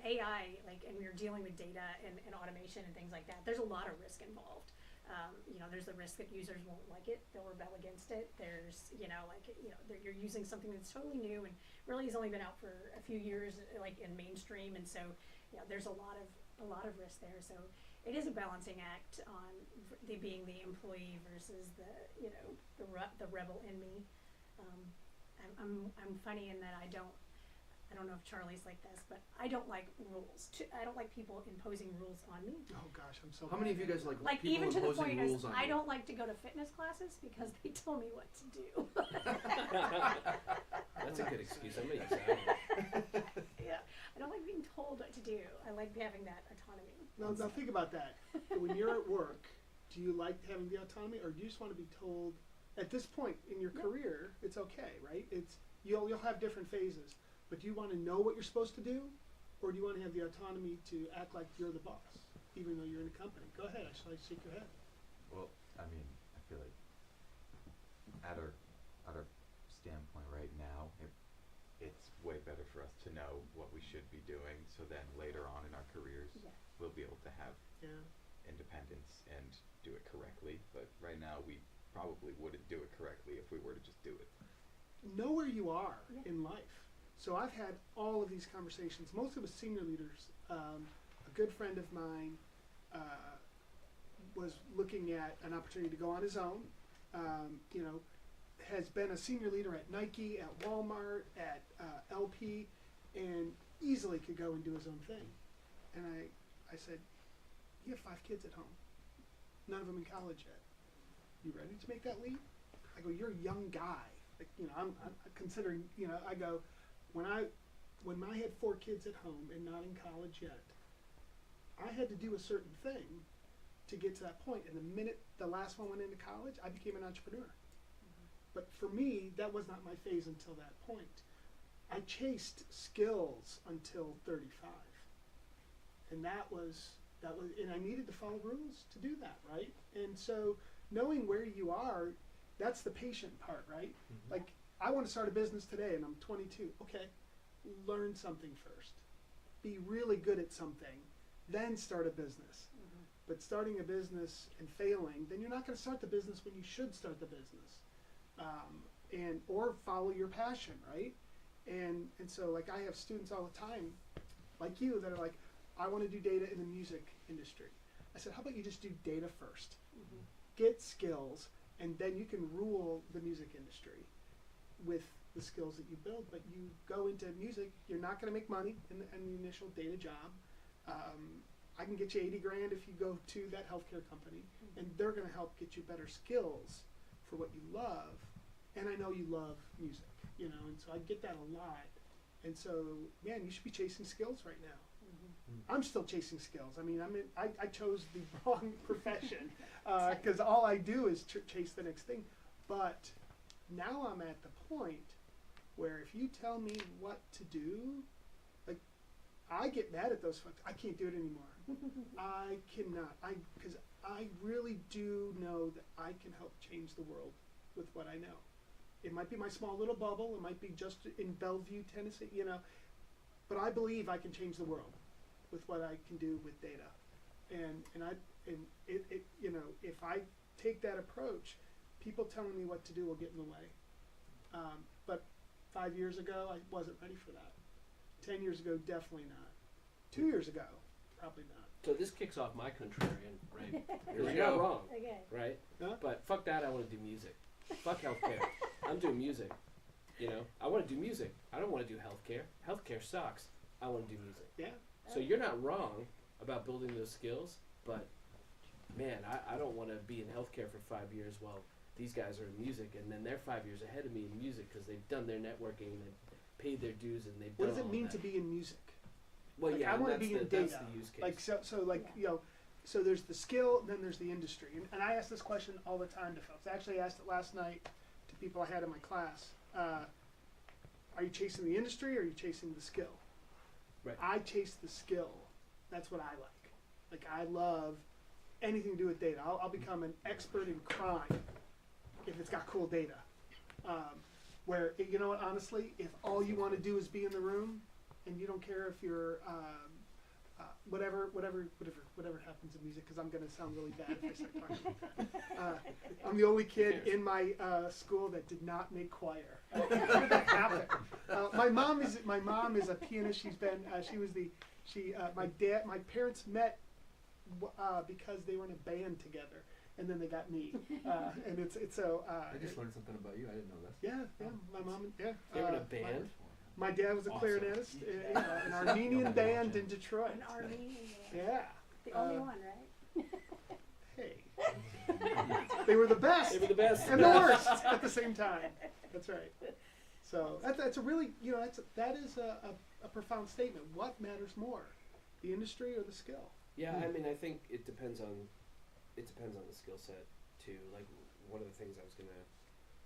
S5: AI, and we're dealing with data and automation and things like that, there's a lot of risk involved. There's the risk that users won't like it, they'll rebel against it. There's, you're using something that's totally new and really has only been out for a few years, in mainstream, and so, there's a lot of risk there. So it is a balancing act on being the employee versus the rebel in me. I'm funny in that I don't know if Charlie's like this, but I don't like rules. I don't like people imposing rules on me.
S6: Oh gosh, I'm so.
S3: How many of you guys like
S5: Like
S3: people
S5: even to the
S3: imposing
S5: point
S3: rules
S5: is
S3: on
S5: I
S3: you?
S5: don't like to go to fitness classes because they tell me what to do.
S4: That's a good excuse. I'm gonna use that one.
S5: Yeah, I don't like being told what to do. I like having that autonomy.
S6: Now think about that. When you're at work, do you like having the autonomy, or do you just want to be told? At this point in your career, it's okay, right? You'll have different phases, but do you want to know what you're supposed to do, or do you want to have the autonomy to act like you're the boss, even though you're in a company? Go ahead. I shake your head.
S8: Well, I mean, I feel like at our standpoint right now, it's way better for us to know what we should be doing, so then later on in our careers,
S5: Yeah.
S8: we'll be able to have
S6: Yeah.
S8: independence and do it correctly. But right now, we probably wouldn't do it correctly if we were to just do it.
S6: Know where you are
S5: Yeah.
S6: in life. So I've had all of these conversations, mostly with senior leaders. A good friend of mine was looking at an opportunity to go on his own. Has been a senior leader at Nike, at Walmart, at LP, and easily could go and do his own thing. And I said, you have 5 kids at home, none of them in college yet. You ready to make that leap? I go, you're a young guy. I'm considering, I go, when I had 4 kids at home and not in college yet, I had to do a certain thing to get to that point. And the minute the last one went into college, I became an entrepreneur. But for me, that was not my phase until that point. I chased skills until 35. And that was, and I needed to follow rules to do that, right? And so knowing where you are, that's the patient part, right?
S3: Mm-hmm.
S6: Like, I want to start a business today and I'm 22. Okay, learn something first. Be really good at something, then start a business. But starting a business and failing, then you're not going to start the business when you should start the business. Or follow your passion, right? And so, like, I have students all the time, like you, that are like, I want to do data in the music industry. I said, how about you just do data first? Get skills, and then you can rule the music industry with the skills that you build. But you go into music, you're not going to make money in the initial data job. I can get you 80 grand if you go to that healthcare company, and they're going to help get you better skills for what you love. And I know you love music, you know, and so I get that a lot. And so, man, you should be chasing skills right now. I'm still chasing skills. I mean, I chose the wrong profession because all I do is chase the next thing. But now I'm at the point where if you tell me what to do, like, I get mad at those folks. I can't do it anymore. I cannot. Because I really do know that I can help change the world with what I know. It might be my small little bubble. It might be just in Bellevue, Tennessee, you know. But I believe I can change the world with what I can do with data. And it you know, if I take that approach, people telling me what to do will get in the way. But 5 years ago, I wasn't ready for that. 10 years ago, definitely not. 2 years ago, probably not.
S9: So this kicks off my contrarian, right?
S3: Here we
S9: You're not
S3: go.
S9: wrong,
S5: Okay.
S9: right?
S6: Huh?
S9: But fuck that, I want to do music. Fuck healthcare. I'm doing music. You know, I want to do music. I don't want to do healthcare. Healthcare sucks. I want to do music.
S6: Yeah.
S9: So you're not wrong about building those skills, but man, I don't want to be in healthcare for 5 years while these guys are in music, and then they're 5 years ahead of me in music because they've done their networking and they've paid their dues and they've
S6: What
S9: done
S6: does it
S9: all
S6: mean
S9: that.
S6: to be in music?
S9: Well,
S6: Like,
S9: yeah,
S6: I
S9: and
S6: wanna
S9: that's
S6: be
S9: the,
S6: in
S9: that's
S6: data.
S9: the use case.
S6: Like so like
S5: Yeah.
S6: you know, so there's the skill, and then there's the industry. And I ask this question all the time to folks. I actually asked it last night to people I had in my class. Are you chasing the industry or are you chasing the skill?
S9: Right.
S6: I chase the skill. That's what I like. Like, I love anything to do with data. I'll become an expert in crime if it's got cool data. Where, you know what, honestly, if all you want to do is be in the room and you don't care if you're whatever happens in music, because I'm going to sound really bad if I start talking like that. I'm the only kid in my school that did not make choir. How did that happen? My mom is a pianist. My parents met because they were in a band together, and then they got me. And it's so.
S3: I just learned something about you. I didn't know this.
S6: Yeah, my mom, yeah.
S9: They were in a band?
S6: My dad was a
S3: Awesome.
S6: clarinetist, an Armenian band in Detroit.
S5: An Armenian.
S6: Yeah.
S5: The only one, right?
S6: Hey. They were the best.
S9: They were the best.
S6: And the worst at the same time. That's right. So that's a really, you know, that is a profound statement. What matters more, the industry or the skill?
S9: Yeah, I mean, I think it depends on the skill set too. Like, one of the things I was gonna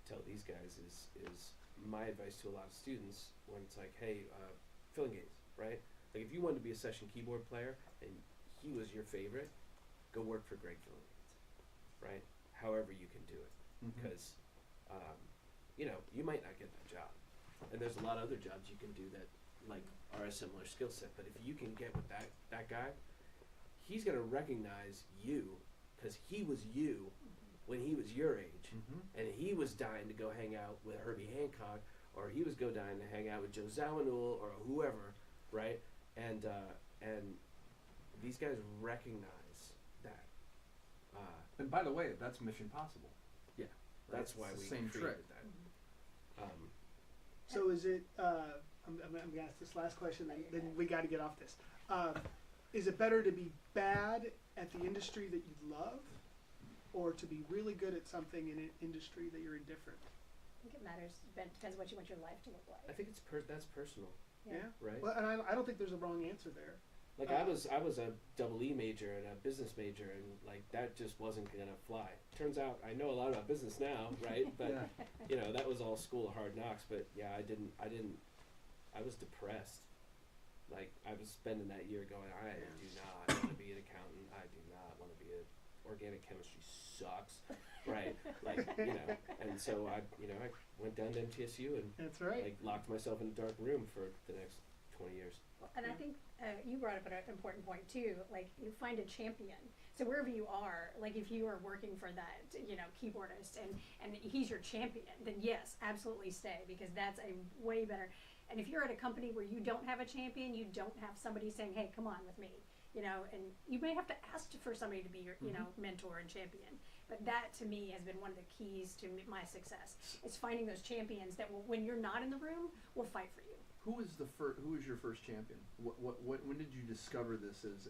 S9: tell these guys is my advice to a lot of students when it's like, hey, filling games, right? Like, if you wanted to be a session keyboard player and he was your favorite, go work for Greg Filling Games, right? However you can do it, because you know, you might not get that job, and there's a lot of other jobs you can do that like are a similar skill set. But if you can get with that guy, he's gonna recognize you because he was you when he was your age, and he was dying to go hang out with Herbie Hancock, or he was dying to hang out with Joe Zawinul or whoever, right? And these guys recognize that.
S3: And by the way, that's Mission Possible.
S9: Yeah, that's why
S3: It's the
S9: we
S3: same
S9: created
S3: trick.
S9: that.
S6: So is it? I'm gonna ask this last question, then we got to get off this. Is it better to be bad at the industry that you love, or to be really good at something in an industry that you're indifferent?
S5: I think it matters. Depends what you want your life to look like.
S9: I think that's personal,
S6: Yeah.
S9: right?
S6: Well, and I don't think there's a wrong answer there.
S9: Like, I was a double E major and a business major, and like that just wasn't gonna fly. Turns out I know a lot about business now, right? But you know, that was all school of hard knocks. But yeah, I was depressed. Like, I was spending that year going, I do not want to be an accountant. I do not want to be organic chemistry sucks, right? Like, you know, and so I went down to MTSU and
S6: That's right.
S9: like locked myself in a dark room for the next 20 years.
S5: And I think you brought up an important point too. Like, you find a champion. So wherever you are, like if you are working for that, you know, keyboardist and he's your champion, then yes, absolutely stay, because that's a way better. And if you're at a company where you don't have a champion, you don't have somebody saying, hey, come on with me, you know, and you may have to ask for somebody to be your, you know, mentor and champion. But that to me has been one of the keys to my success. Is finding those champions that will, when you're not in the room, will fight for you.
S3: Who was your first champion? When did you discover this as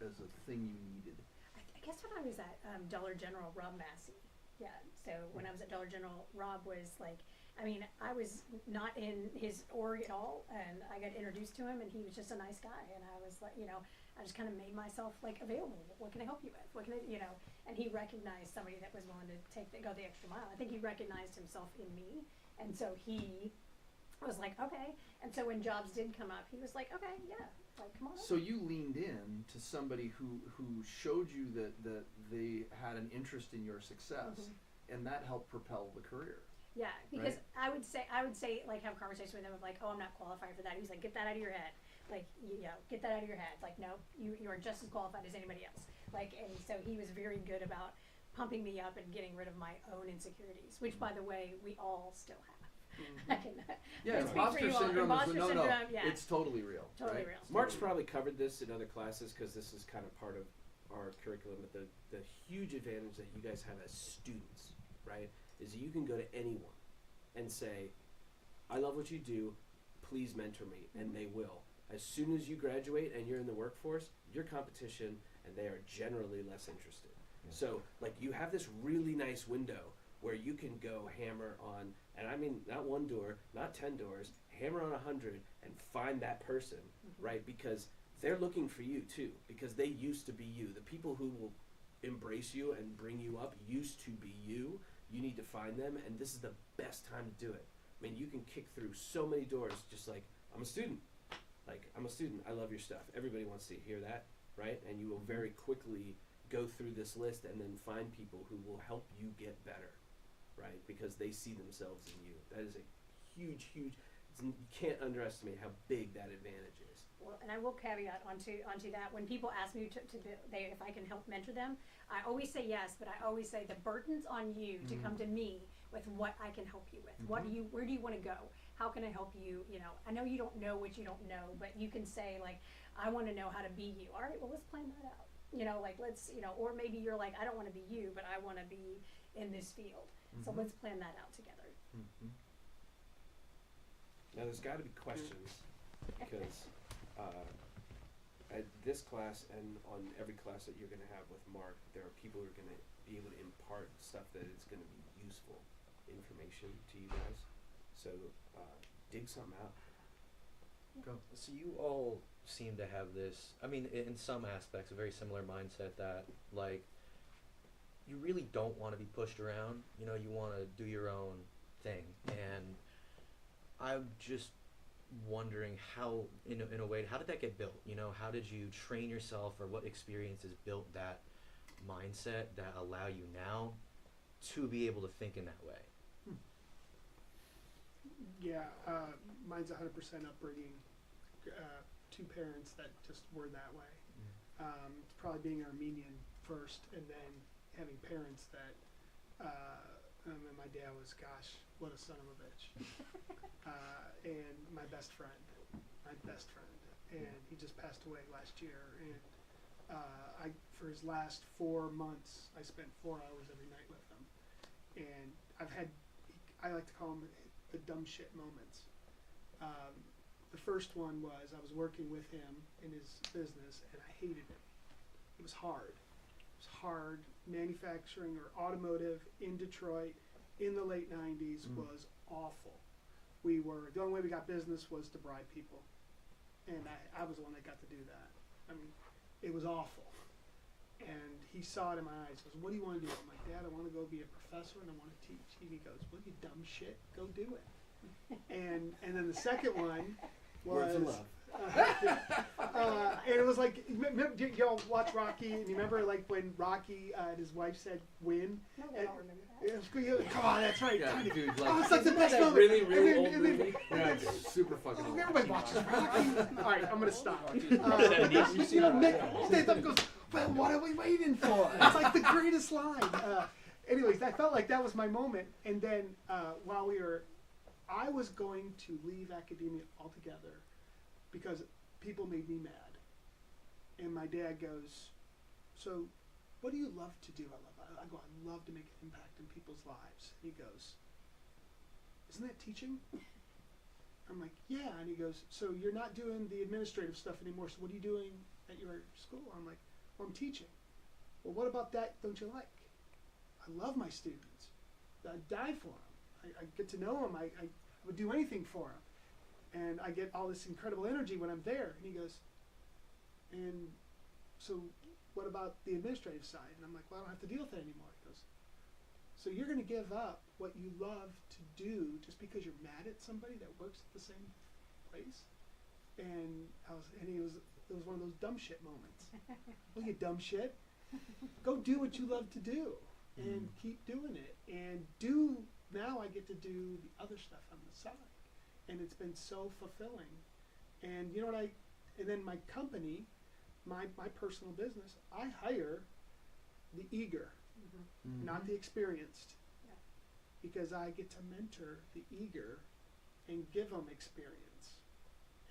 S3: a thing you needed?
S5: I guess when I was at Dollar General, Rob Massey. Yeah. So when I was at Dollar General, Rob was like, I mean, I was not in his org at all, and I got introduced to him, and he was just a nice guy, and I was like, you know, I just kind of made myself like available. What can I help you with? What can I, you know? And he recognized somebody that was willing to go the extra mile. I think he recognized himself in me, and so he was like, okay. And so when jobs did come up, he was like, okay, yeah, like come on.
S3: So you leaned in to somebody who showed you that they had an interest in your success, and that helped propel the career.
S5: Yeah, because I would say like have a conversation with him of like, oh, I'm not qualified for that. He's like, get that out of your head. Like, you know, get that out of your head. Like, no, you are just as qualified as anybody else. Like, and so he was very good about pumping me up and getting rid of my own insecurities, which, by the way, we all still have.
S3: Yeah,
S5: Speak for
S3: imposter
S5: you all.
S3: syndrome
S5: Imposter
S3: is
S5: syndrome, yeah.
S3: it's totally real.
S5: Totally
S3: right?
S5: real.
S9: Mark's probably covered this in other classes because this is kind of part of our curriculum. But the huge advantage that you guys have as students, right, is you can go to anyone and say, I love what you do, please mentor me, and they will. As soon as you graduate and you're in the workforce, your competition, and they are generally less interested.
S8: Yeah.
S9: So, like, you have this really nice window where you can go hammer on, and I mean, not one door, not 10 doors, hammer on 100 and find that person, right? Because they're looking for you too, because they used to be you. The people who will embrace you and bring you up used to be you. You need to find them, and this is the best time to do it. I mean, you can kick through so many doors just like, I'm a student. Like, I'm a student. I love your stuff. Everybody wants to hear that, right? And you will very quickly go through this list and then find people who will help you get better, right? Because they see themselves in you. That is a huge, you can't underestimate how big that advantage is.
S5: Well, and I will caveat onto that. When people ask me if I can help mentor them, I always say yes, but I always say the burden's on you to come to me with what I can help you with. Where do you want to go? How can I help you? You know, I know you don't know what you don't know, but you can say like, I want to know how to be you. All right, well, let's plan that out. You know, like let's, you know, or maybe you're like, I don't want to be you, but I want to be in this field. So let's plan that out together.
S9: Now, there's got to be questions because at this class and on every class that you're going to have with Mark, there are people who are going to be able to impart stuff that is going to be useful information to you guys. So dig something out.
S3: Go.
S1: So you all seem to have this, I mean, in some aspects, a very similar mindset that, like, you really don't want to be pushed around. You know, you want to do your own thing. And I'm just wondering how, in a way, how did that get built? You know, how did you train yourself, or what experiences built that mindset that allow you now to be able to think in that way?
S6: Yeah, mine's 100% upbringing. Two parents that just were that way. It's probably being Armenian first, and then having parents that, and my dad was, gosh, what a son of a bitch. And my best friend, and he just passed away last year. And for his last 4 months, I spent 4 hours every night with him. And I like to call them the dumb shit moments. The first one was I was working with him in his business, and I hated him. It was hard. Manufacturing or automotive in Detroit in the late 90s was awful. The only way we got business was to bribe people. And I was the one that got to do that. I mean, it was awful. And he saw it in my eyes. He goes, what do you want to do? I'm like, Dad, I want to go be a professor and I want to teach. And he goes, well, you dumb shit, go do it. And then the second one was...
S9: Words of love.
S6: And it was like, did y'all watch Rocky? And you remember like when Rocky and his wife said win?
S5: No, they don't remember that.
S6: Come on, that's right.
S3: Yeah, dude, like,
S6: Oh, it's like the best
S9: that
S6: moment.
S9: really,
S6: And
S9: really
S6: then-
S9: old
S6: and then-
S9: movie?
S3: Yeah, it's super fucking old.
S6: Everybody watches Rocky. All right, I'm gonna stop.
S1: You've seen that.
S6: Nick stands up and goes, well, what are we waiting for? It's like the greatest line. Anyways, I felt like that was my moment. And then I was going to leave academia altogether because people made me mad. And my dad goes, so what do you love to do? I go, I love to make an impact in people's lives. And he goes, isn't that teaching? I'm like, yeah. And he goes, so you're not doing the administrative stuff anymore, so what are you doing at your school? I'm like, well, I'm teaching. Well, what about that don't you like? I love my students. I die for them. I get to know them. I would do anything for them. And I get all this incredible energy when I'm there. And he goes, and so what about the administrative side? And I'm like, well, I don't have to deal with that anymore. He goes, so you're going to give up what you love to do just because you're mad at somebody that works at the same place? And it was one of those dumb shit moments. Well, you dumb shit. Go do what you love to do and keep doing it. And now I get to do the other stuff on the side. And it's been so fulfilling. And you know what and then my company, my personal business, I hire the eager, not the experienced.
S5: Yeah.
S6: Because I get to mentor the eager and give them experience.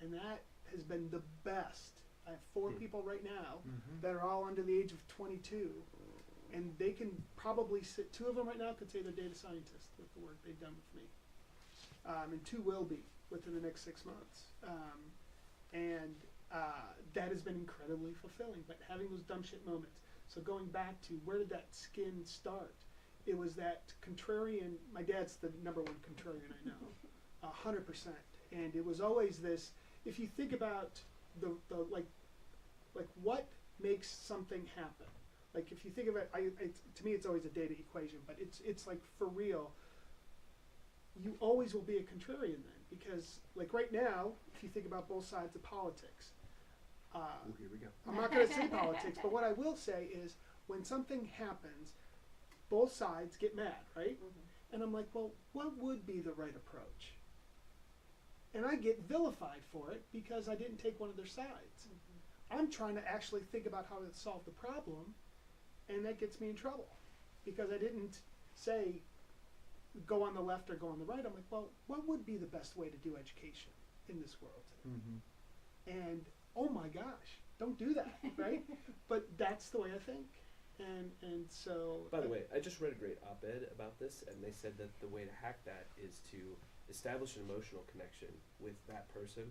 S6: And that has been the best. I have 4 people right now that are all under the age of 22. And they can probably 2 of them right now could say they're data scientists with the work they've done with me. And 2 will be within the next 6 months. That has been incredibly fulfilling, but having those dumb shit moments. So going back to where did that skin start? It was that contrarian, my dad's the number 1 contrarian I know, 100%. And it was always this, if you think about the like what makes something happen? Like if you think of it, to me it's always a data equation, but it's like for real, you always will be a contrarian then, because like right now, if you think about both sides of politics,
S3: Here we go.
S6: I'm not going to say politics, but what I will say is when something happens, both sides get mad, right? And I'm like, well, what would be the right approach? And I get vilified for it because I didn't take one of their sides. I'm trying to actually think about how to solve the problem, and that gets me in trouble because I didn't say go on the left or go on the right. I'm like, well, what would be the best way to do education in this world today? And oh my gosh, don't do that, right? But that's the way I think. And so
S9: By the way, I just read a great op-ed about this, and they said that the way to hack that is to establish an emotional connection with that person,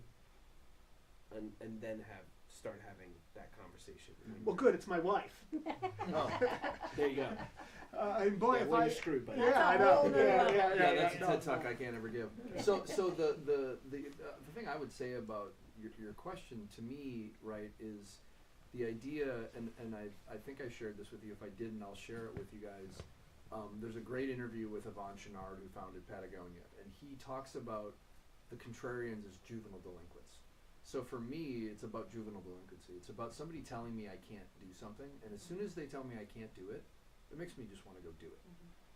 S9: and then start having that conversation.
S6: well, good, it's my wife.
S9: Oh, there you go.
S6: And boy,
S9: Yeah,
S6: if
S9: well,
S6: I
S9: you're screwed, buddy.
S5: That's
S6: yeah, I
S5: a
S6: know.
S5: whole nother level.
S3: Yeah, that's a
S6: no,
S3: TED talk
S6: no.
S3: I can't ever give. So the thing I would say about your question to me, right, is the idea, and I think I shared this with you. If I didn't, I'll share it with you guys. There's a great interview with Yvon Chouinard, who founded Patagonia, and he talks about the contrarians as juvenile delinquents. So for me, it's about juvenile delinquency. It's about somebody telling me I can't do something, and as soon as they tell me I can't do it, it makes me just want to go do it.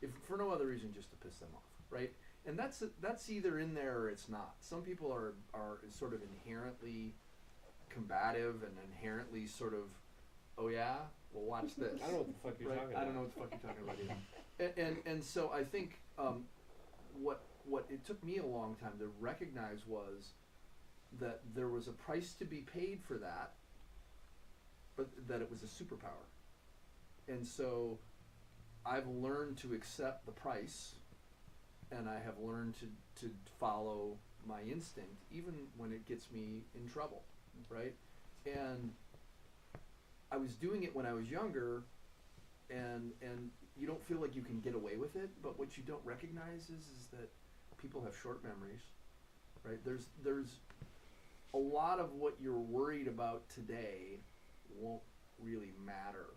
S3: If for no other reason, just to piss them off, right? And that's either in there or it's not. Some people are sort of inherently combative and inherently sort of, oh yeah, well watch this.
S9: I don't know what the fuck you're
S3: Right?
S9: talking about.
S3: I don't know what the fuck you're talking about either. And so I think what it took me a long time to recognize was that there was a price to be paid for that, but that it was a superpower. And so I've learned to accept the price, and I have learned to follow my instinct even when it gets me in trouble, right? And I was doing it when I was younger, and you don't feel like you can get away with it, but what you don't recognize is that people have short memories, right? There's a lot of what you're worried about today won't really matter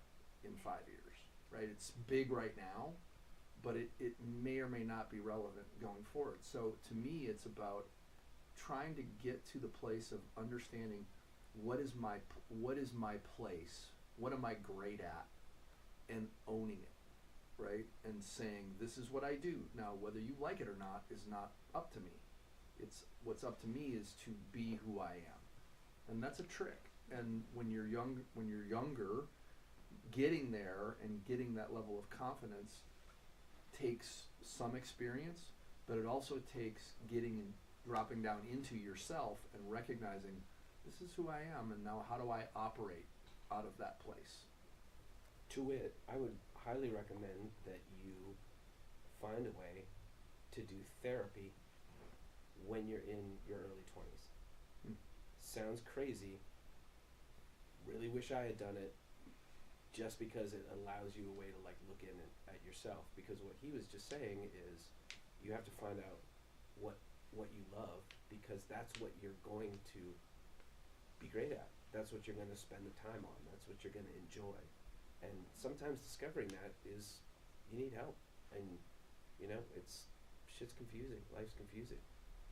S3: in 5 years, right? It's big right now, but it may or may not be relevant going forward. So to me, it's about trying to get to the place of understanding what is my place, what am I great at, and owning it, right? And saying, this is what I do. Now, whether you like it or not is not up to me. It's what's up to me is to be who I am. And that's a trick. And when you're younger, getting there and getting that level of confidence takes some experience, but it also takes getting and dropping down into yourself and recognizing this is who I am, and now how do I operate out of that place?
S9: To wit, I would highly recommend that you find a way to do therapy when you're in your early 20s. Sounds crazy. Really wish I had done it, just because it allows you a way to like look in at yourself. Because what he was just saying is, you have to find out what you love, because that's what you're going to be great at. That's what you're going to spend the time on. That's what you're going to enjoy. And sometimes discovering that is, you need help. And you know, shit's confusing. Life's confusing,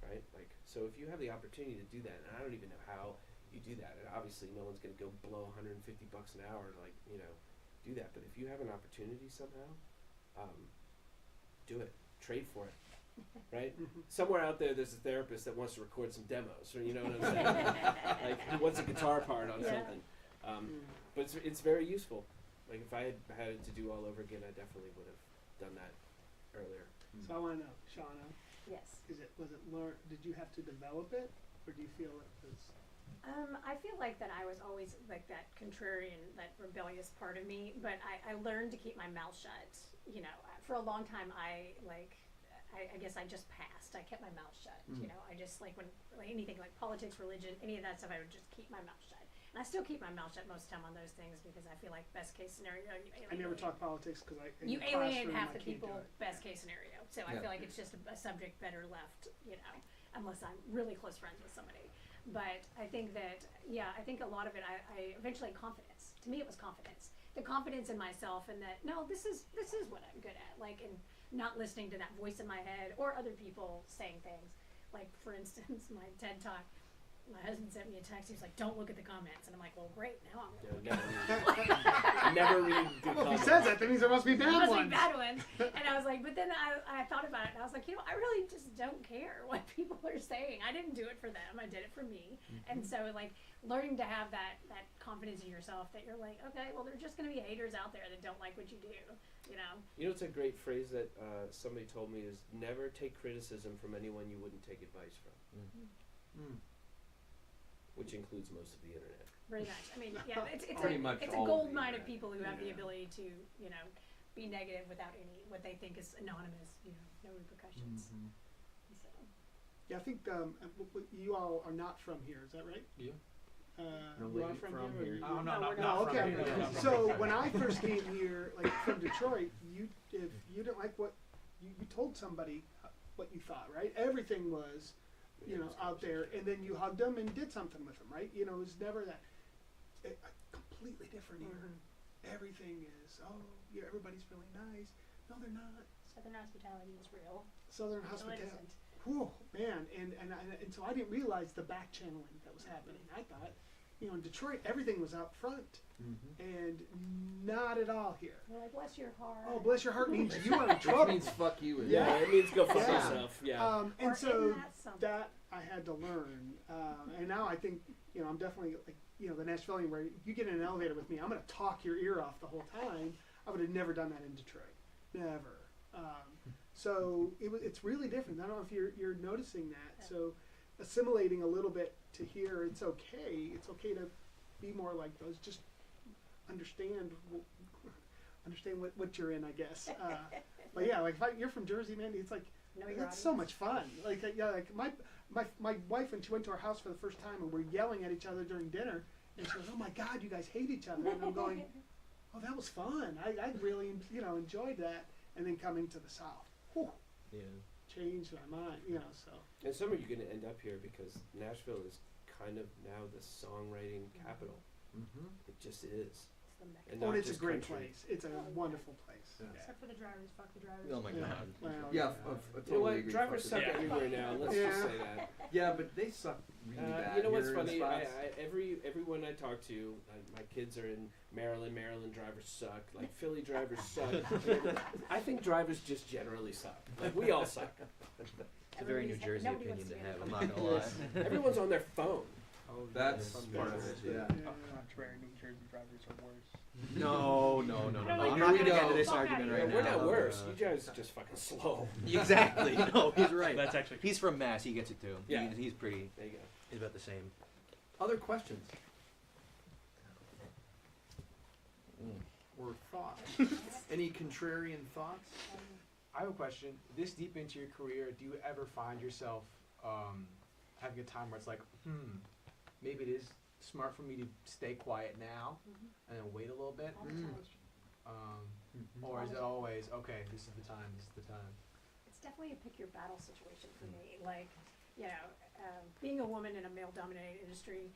S9: right? Like, so if you have the opportunity to do that, and I don't even know how you do that, and obviously no one's going to go blow $150 an hour to, like, you know, do that. But if you have an opportunity somehow, do it. Trade for it, right? Somewhere out there's a therapist that wants to record some demos, or you know what I'm saying? Like, he wants a guitar part on something. But it's very useful. Like, if I had it to do all over again, I definitely would have done that earlier.
S6: So I want to know, Shauna,
S5: Yes.
S6: was it learned? Did you have to develop it, or do you feel it was?
S5: I feel like that I was always like that contrarian, that rebellious part of me, but I learned to keep my mouth shut. You know, for a long time, I guess I just passed. I kept my mouth shut. You know, I just like anything like politics, religion, any of that stuff, I would just keep my mouth shut. And I still keep my mouth shut most of the time on those things, because I feel like best case scenario,
S6: I never talk politics because
S5: you alienate half the people. Best case scenario. So I feel like it's just a subject better left, you know, unless I'm really close friends with somebody. But I think that, I think a lot of it, I eventually confidence. To me, it was confidence. The confidence in myself, and that, no, this is what I'm good at. Like, and not listening to that voice in my head or other people saying things. Like, for instance, my TED Talk, my husband sent me a text. He was like, "Don't look at the comments," and I'm like, "Well, great. Now I'm gonna look at them."
S9: Never read good
S6: Well, if he
S9: comments.
S6: says that, that means there must be bad
S5: Must
S6: ones.
S5: be bad ones. And I was like, but then I thought about it, and I was like, you know, I really just don't care what people are saying. I didn't do it for them. I did it for me. And so, like, learning to have that confidence in yourself, that you're like, okay, well, there's just gonna be haters out there that don't like what you do. You know.
S9: You know, it's a great phrase that somebody told me is, never take criticism from anyone you wouldn't take advice from. Which includes most of the internet.
S5: Pretty much. I mean, it's
S8: Pretty much
S5: a
S8: all of
S5: gold
S8: the
S5: mine of
S8: internet.
S5: people who have the ability to, you know, be negative without any what they think is anonymous, you know, no repercussions. So.
S6: Yeah, I think you all are not from here. Is that right?
S10: Yeah.
S6: You are from here.
S10: Oh,
S5: No,
S10: no,
S5: we're
S10: not
S5: not.
S10: from
S6: Okay.
S10: here. No, not from
S6: So
S10: here.
S6: when I first came here, like from Detroit, if you didn't like what you told somebody what you thought, right? Everything was, you know, out there, and then you hugged them and did something with them, right? You know, it was never that. Completely different here. Everything is, yeah, everybody's really nice. No, they're not.
S5: Southern hospitality is real.
S6: Southern
S5: Until it
S6: hospitality.
S5: isn't.
S6: Whew, man, and so I didn't realize the back channeling that was happening. I thought, you know, in Detroit, everything was out front, and not at all here.
S5: We're like, bless your heart.
S6: Oh, bless your heart means you are in
S3: Which
S6: trouble.
S3: means fuck you. And
S6: Yeah.
S9: It means go fuck
S6: Yeah.
S9: yourself. Yeah.
S6: And
S5: Or
S6: so
S5: isn't that something?
S6: that I had to learn, and now I think, you know, I'm definitely like, you know, the Nashvilleian, where you get in an elevator with me, I'm going to talk your ear off the whole time. I would have never done that in Detroit, never. So it's really different. I don't know if you're noticing that. So assimilating a little bit to here, it's okay. It's okay to be more like those. Just understand what you're in, I guess. But yeah, like if you're from Jersey, man, it's like
S5: Know your
S6: that's so
S5: audience.
S6: much fun. Like yeah, like my wife, when she went to our house for the first time, and we're yelling at each other during dinner, and she goes, "Oh my God, you guys hate each other," and I'm going, "Oh, that was fun. I really enjoyed that." And then coming to the South, whew, changed my mind, so.
S9: And summer you're going to end up here because Nashville is kind of now the songwriting capital. It just is.
S5: It's the Mecca.
S9: And
S6: Oh,
S9: not
S6: and it's a
S9: just
S6: great
S9: country.
S6: place. It's a wonderful place.
S3: Yeah.
S5: Except for the drivers, fuck the drivers.
S1: Oh my God.
S6: Well,
S3: Yeah, I
S9: You know
S3: totally
S9: what?
S3: agree.
S9: Drivers
S3: Fuck
S9: suck
S3: it.
S9: everywhere now. Let's just say that.
S3: Yeah, but they suck really bad.
S9: You know what's
S3: here in
S9: funny?
S3: spots.
S9: Everyone I talk to, my kids are in Maryland. Maryland drivers suck. Like Philly drivers suck. I think drivers just generally suck. Like we all suck.
S1: It's a very New Jersey
S5: Nobody
S1: opinion
S5: wants
S1: to
S5: be
S1: have.
S5: in
S1: I'm
S5: it.
S1: not gonna lie.
S9: Everyone's on their phone.
S10: Oh,
S3: That's
S10: yeah,
S3: part of it. Yeah.
S10: Contrary, New Jersey drivers are worse.
S1: No.
S5: I don't
S1: I'm
S5: like
S1: not
S3: Here
S1: gonna
S3: we
S1: get
S3: go.
S1: into this
S5: Fuck
S1: argument
S5: outta
S1: right
S5: here.
S1: now.
S9: We're not worse. You guys are just fucking slow.
S1: Exactly. No, he's right.
S10: That's actually
S1: He's from Mass. He gets it too.
S9: Yeah.
S1: He's pretty.
S9: There you go.
S1: He's about the same.
S3: Other questions? or thoughts? Any contrarian thoughts?
S11: I have a question. This deep into your career, do you ever find yourself having a time where it's like, maybe it is smart for me to stay quiet now and then wait a little bit?
S5: All the time.
S11: Or is it always, okay, this is the time, this is the time?
S5: It's definitely a pick your battle situation for me. Like, you know, being a woman in a male-dominated industry,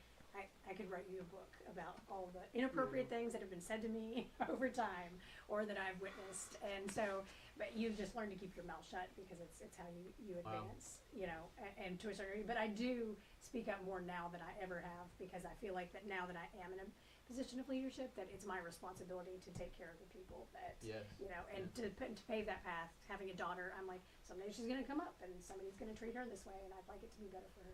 S5: I could write you a book about all the inappropriate things that have been said to me over time or that I've witnessed. And so, but you've just learned to keep your mouth shut because it's how you advance, you know, and to a certain degree. But I do speak up more now than I ever have because I feel like that now that I am in a position of leadership, that it's my responsibility to take care of the people that, you know, and to pave that path. Having a daughter, I'm like, someday she's going to come up and somebody's going to treat her this way and I'd like it to be better for her.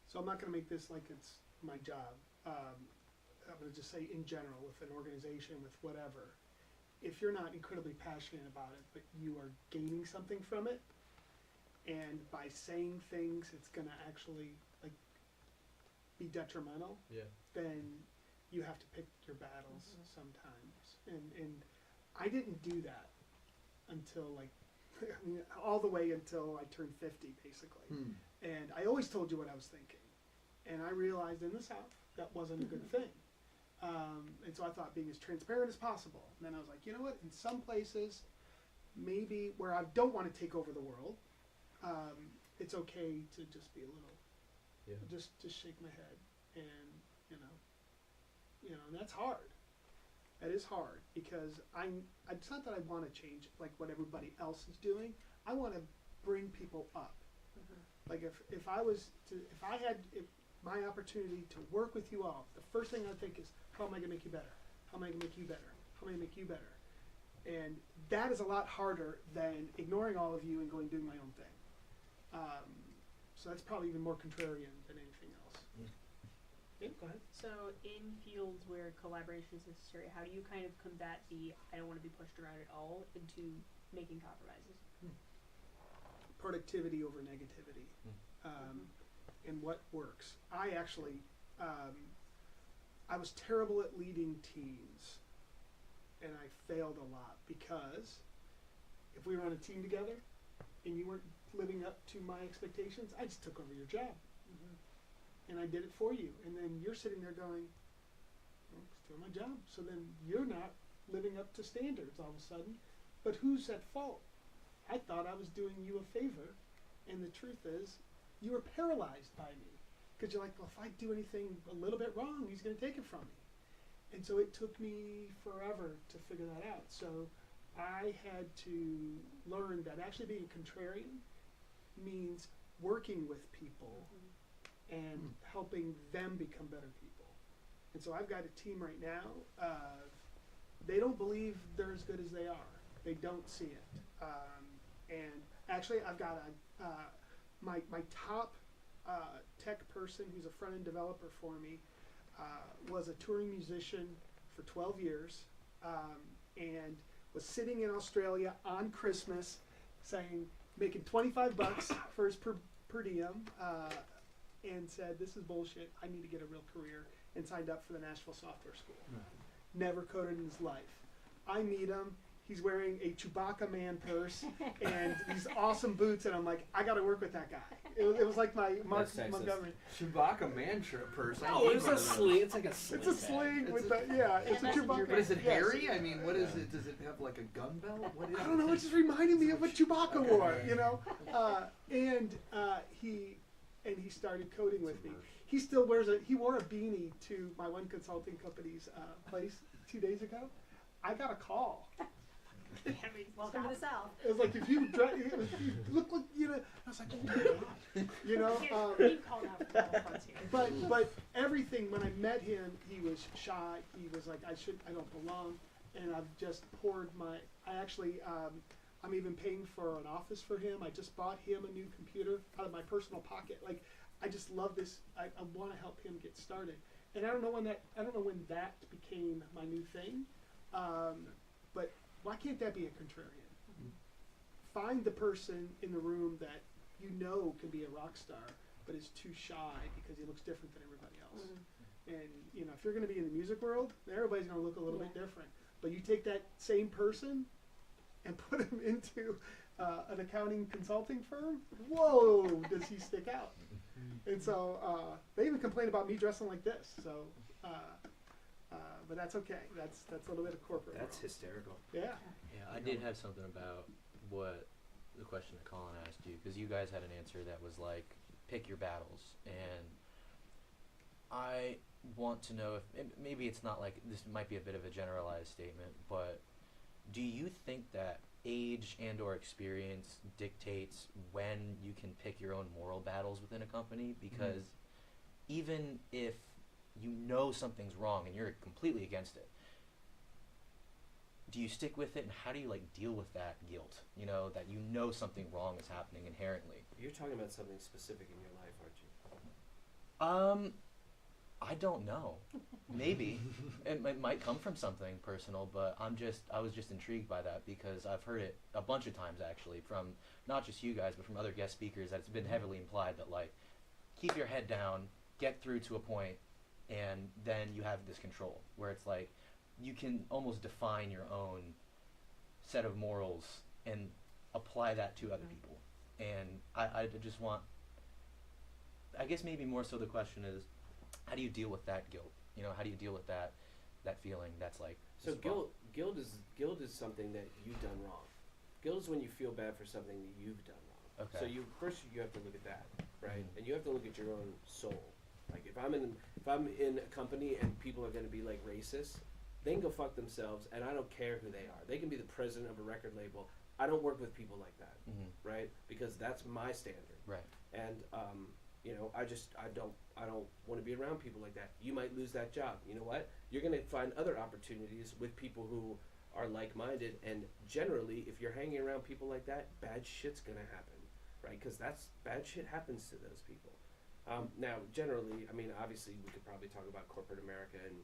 S6: So I'm not going to make this like it's my job. I'm going to just say in general, with an organization, with whatever, if you're not incredibly passionate about it, but you are gaining something from it, and by saying things, it's going to actually like be detrimental, then you have to pick your battles sometimes. And I didn't do that until like, I mean, all the way until I turned 50, basically. And I always told you what I was thinking. And I realized in the South that wasn't a good thing. And so I thought being as transparent as possible. And then I was like, you know what? In some places, maybe where I don't want to take over the world, it's okay to just be a little, just shake my head. And, you know, and that's hard. That is hard because it's not that I want to change like what everybody else is doing. I want to bring people up. Like if I had my opportunity to work with you all, the first thing I think is, how am I going to make you better? How am I going to make you better? How am I going to make you better? And that is a lot harder than ignoring all of you and going doing my own thing. So that's probably even more contrarian than anything else. Yeah, go ahead.
S2: So in fields where collaboration is necessary, how do you kind of combat the I don't want to be pushed around at all into making compromises?
S6: Productivity over negativity. And what works. I actually, I was terrible at leading teams, and I failed a lot because if we were on a team together and you weren't living up to my expectations, I just took over your job. And I did it for you. And then you're sitting there going, well, it's doing my job. So then you're not living up to standards all of a sudden. But who's at fault? I thought I was doing you a favor, and the truth is, you were paralyzed by me. Because you're like, well, if I do anything a little bit wrong, he's going to take it from me. And so it took me forever to figure that out. So I had to learn that actually being contrarian means working with people and helping them become better people. And so I've got a team right now. They don't believe they're as good as they are. They don't see it. And actually, I've got my top tech person who's a front-end developer for me was a touring musician for 12 years and was sitting in Australia on Christmas saying, making $25 for his per diem, and said, this is bullshit, I need to get a real career, and signed up for the Nashville Software School. Never coded in his life. I meet him, he's wearing a Chewbacca man purse and these awesome boots, and I'm like, I gotta work with that guy. It was like my Mark Montgomery.
S3: Chewbacca man purse.
S9: Oh, it's a sling. It's like a sling.
S6: It's a sling with the, yeah, it's a Chewbacca.
S3: But is it
S6: yes.
S3: hairy? I mean, what is it? Does it have like a gun belt? What is
S6: I don't know, it just reminded me of what Chewbacca wore, you know? He started coding with me. He still he wore a beanie to my one consulting company's place 2 days ago. I got a call.
S5: Welcome to the South.
S6: It was like, if you look like, you know, I was like, oh my God, you know.
S2: We've called out for all fronts here.
S6: But everything, when I met him, he was shy. He was like, I don't belong. And I've just poured I'm even paying for an office for him. I just bought him a new computer out of my personal pocket. Like, I just love this. I want to help him get started. And I don't know when that became my new thing. But why can't that be a contrarian? Find the person in the room that you know can be a rock star, but is too shy because he looks different than everybody else. And you know, if you're going to be in the music world, everybody's going to look a little bit different. But you take that same person and put him into an accounting consulting firm, whoa, does he stick out? And so they even complain about me dressing like this. So, but that's okay. That's a little bit of corporate.
S9: That's
S6: world.
S9: hysterical.
S6: Yeah.
S1: Yeah, I did have something about what the question that Colin asked you, because you guys had an answer that was like, pick your battles. And I want to know if, maybe it's not like, this might be a bit of a generalized statement, but do you think that age and or experience dictates when you can pick your own moral battles within a company? Because even if you know something's wrong and you're completely against it, do you stick with it, and how do you like deal with that guilt, you know, that you know something wrong is happening inherently?
S9: You're talking about something specific in your life, aren't you?
S1: I don't know. Maybe. It might come from something personal, but I was just intrigued by that because I've heard it a bunch of times actually from not just you guys, but from other guest speakers, that it's been heavily implied that like, keep your head down, get through to a point, and then you have this control where it's like, you can almost define your own set of morals and apply that to other people. And I just want, I guess maybe more so the question is, how do you deal with that guilt? You know, how do you deal with that feeling that's like,
S9: So guilt is something that you've done wrong. Guilt is when you feel bad for something that you've done wrong.
S1: Okay.
S9: So you have to look at that, right? And you have to look at your own soul. Like if I'm in a company and people are going to be like racist, they can go fuck themselves, and I don't care who they are. They can be the president of a record label. I don't work with people like that, right? Because that's my standard.
S1: right.
S9: And you know, I don't want to be around people like that. You might lose that job. You know what? You're going to find other opportunities with people who are like-minded, and generally, if you're hanging around people like that, bad shit's going to happen, right? Because bad shit happens to those people. Now, generally, I mean, obviously, we could probably talk about corporate America and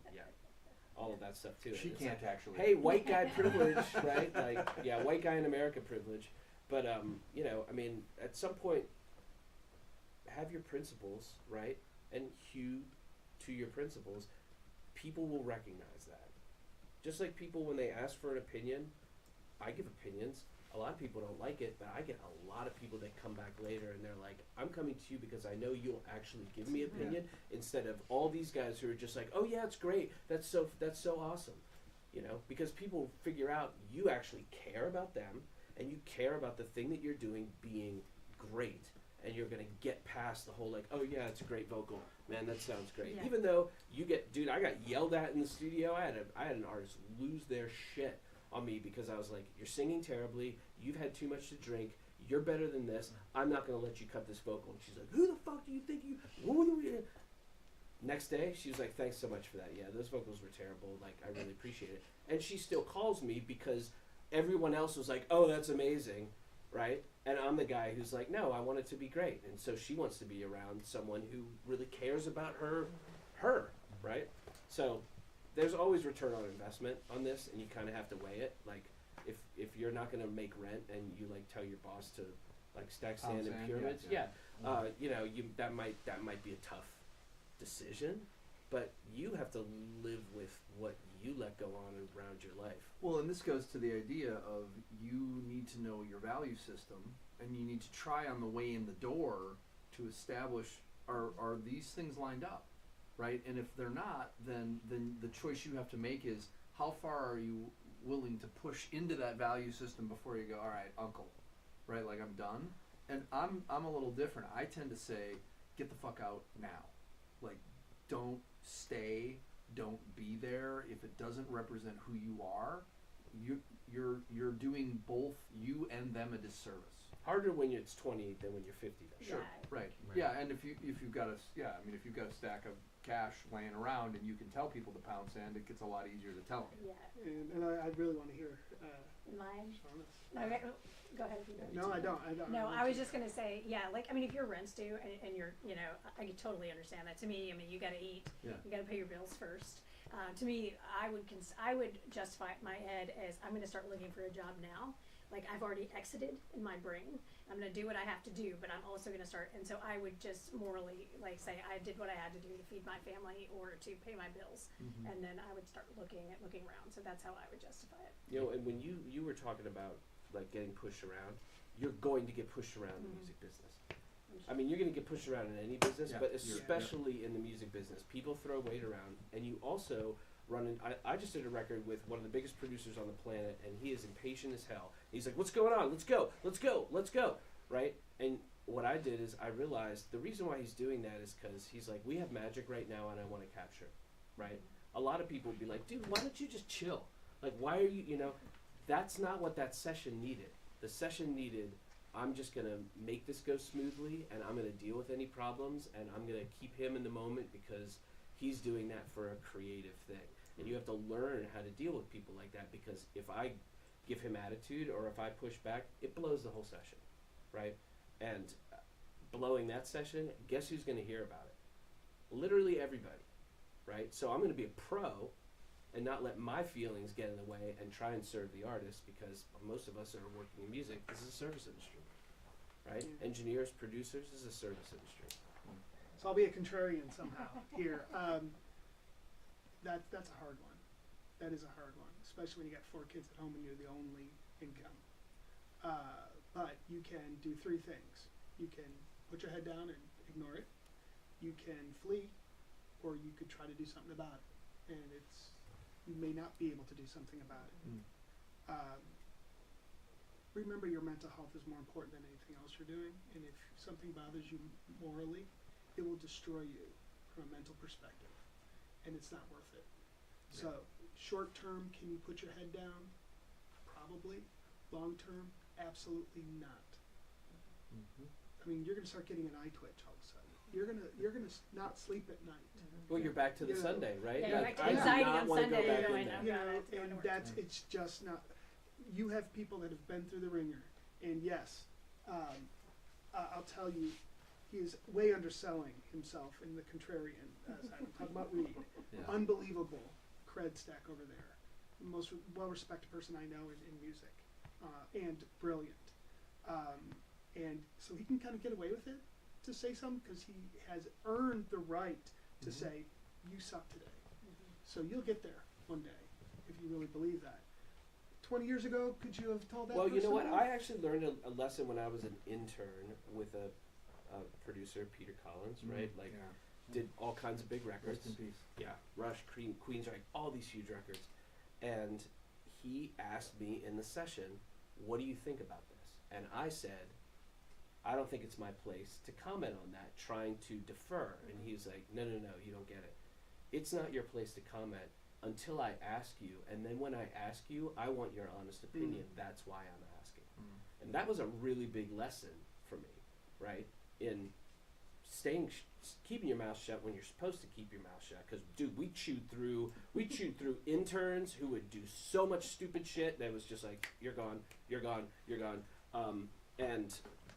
S9: all of that stuff too.
S3: She
S9: It's
S3: can't
S9: like,
S3: actually.
S9: hey, white guy privilege, right? Like, yeah, white guy in America privilege. But you know, I mean, at some point, have your principles, right? And hew to your principles. People will recognize that. Just like people, when they ask for an opinion, I give opinions. A lot of people don't like it, but I get a lot of people that come back later and they're like, I'm coming to you because I know you'll actually give me opinion, instead of all these guys who are just like, oh yeah, it's great. That's so awesome. You know, because people figure out you actually care about them and you care about the thing that you're doing being great. And you're going to get past the whole like, oh yeah, it's a great vocal. Man, that sounds great.
S5: Yeah.
S9: Even though I got yelled at in the studio. I had an artist lose their shit on me because I was like, you're singing terribly. You've had too much to drink. You're better than this. I'm not going to let you cut this vocal. And she's like, who the fuck do you think you... Next day, she was like, thanks so much for that. Yeah, those vocals were terrible. Like, I really appreciate it. And she still calls me because everyone else was like, oh, that's amazing, right? And I'm the guy who's like, no, I want it to be great. And so she wants to be around someone who really cares about her, right? So there's always return on investment on this, and you kind of have to weigh it. Like, if you're not going to make rent and you like tell your boss to like stack sand in pyramids, you know, that might be a tough decision, but you have to live with what you let go on around your life.
S3: Well, and this goes to the idea of you need to know your value system, and you need to try on the way in the door to establish are these things lined up, right? And if they're not, then the choice you have to make is how far are you willing to push into that value system before you go, all right, uncle, right? Like, I'm done. And I'm a little different. I tend to say, get the fuck out now. Like, don't stay. Don't be there. If it doesn't represent who you are, you're doing both you and them a disservice.
S9: Harder when it's 20 than when you're 50. Though.
S3: Sure, right. Yeah, and if you've got if you've got a stack of cash laying around and you can tell people to pound sand, it gets a lot easier to tell them.
S5: Yeah.
S6: And I really want to hear
S5: Mine.
S6: Shauna's.
S5: Okay, go ahead if you do.
S6: No, I don't.
S5: No, I was just gonna say, yeah, like, I mean, if your rent's due and you're, you know, I could totally understand that. To me, I mean, you gotta eat,
S3: Yeah.
S5: you gotta pay your bills first. To me, I would justify it in my head as I'm gonna start looking for a job now like I've already exited in my brain. I'm gonna do what I have to do, but I'm also gonna start. And so I would just morally like say I did what I had to do to feed my family or to pay my bills, and then I would start looking around. So that's how I would justify it.
S9: You know, and when you were talking about like getting pushed around, you're going to get pushed around in the music business. I mean, you're going to get pushed around in any business,
S3: Yeah,
S9: but
S3: you're-
S9: especially in the music business. People throw weight around, and you also run in. I just did a record with one of the biggest producers on the planet, and he is impatient as hell. He's like, "What's going on? Let's go, let's go, let's go!" Right? And what I did is I realized the reason why he's doing that is because he's like, "We have magic right now, and I want to capture it." Right? A lot of people would be like, "Dude, why don't you just chill? Like, why are you? You know, that's not what that session needed. The session needed." I'm just going to make this go smoothly, and I'm going to deal with any problems, and I'm going to keep him in the moment because he's doing that for a creative thing. And you have to learn how to deal with people like that, because if I give him attitude or if I push back, it blows the whole session, right? And blowing that session, guess who's going to hear about it? Literally everybody, right? So I'm going to be a pro and not let my feelings get in the way and try and serve the artist, because most of us that are working in music, this is a service industry, right?
S6: Yeah.
S9: Engineers, producers, this is a service industry.
S6: So I'll be a contrarian somehow here. That's a hard one. That is a hard one, especially when you got 4 kids at home and you're the only income. But you can do 3 things. You can put your head down and ignore it. You can flee, or you could try to do something about it. And you may not be able to do something about it. Remember, your mental health is more important than anything else you're doing. And if something bothers you morally, it will destroy you from a mental perspective, and it's not worth it.
S9: Yeah.
S6: So, short term, can you put your head down? Probably. Long term, absolutely not. I mean, you're going to start getting an eye twitch all of a sudden. You're gonna not sleep at night.
S9: Well, you're back to the
S6: Yeah.
S9: Sunday, right?
S5: Yeah, you're
S9: Like,
S5: back to
S9: I do
S5: anxiety
S9: not
S5: on
S9: wanna go
S5: Sunday,
S9: back
S5: you're
S9: in
S5: going,
S9: there.
S5: "Oh,
S6: You
S5: God,
S6: know,
S5: let's go to
S6: and
S5: work."
S6: that's it's just not. You have people that have been through the ringer, and yes, I'll tell you, he is way underselling himself in the contrarian side. I'm talking about Reed.
S3: Yeah.
S6: Unbelievable cred stack over there. The most well-respected person I know in music, and brilliant. And so he can kind of get away with it to say something because he has earned the right to say, "You suck today." So you'll get there one day if you really believe that. 20 years ago, could you have told that
S9: Well, you know what?
S6: person
S9: I
S6: that?
S9: actually learned a lesson when I was an intern with a producer, Peter Collins, right? Like, did all kinds of big records.
S3: Rest in peace.
S9: Yeah, Rush, Cream, Queensryche, all these huge records. And he asked me in the session, "What do you think about this?" And I said, "I don't think it's my place to comment on that," trying to defer. And he's like, no, you don't get it. It's not your place to comment until I ask you. And then when I ask you, I want your honest opinion. That's why I'm asking. And that was a really big lesson for me, right? In keeping your mouth shut when you're supposed to keep your mouth shut. Because, dude, we chewed through interns who would do so much stupid shit that was just like, you're gone.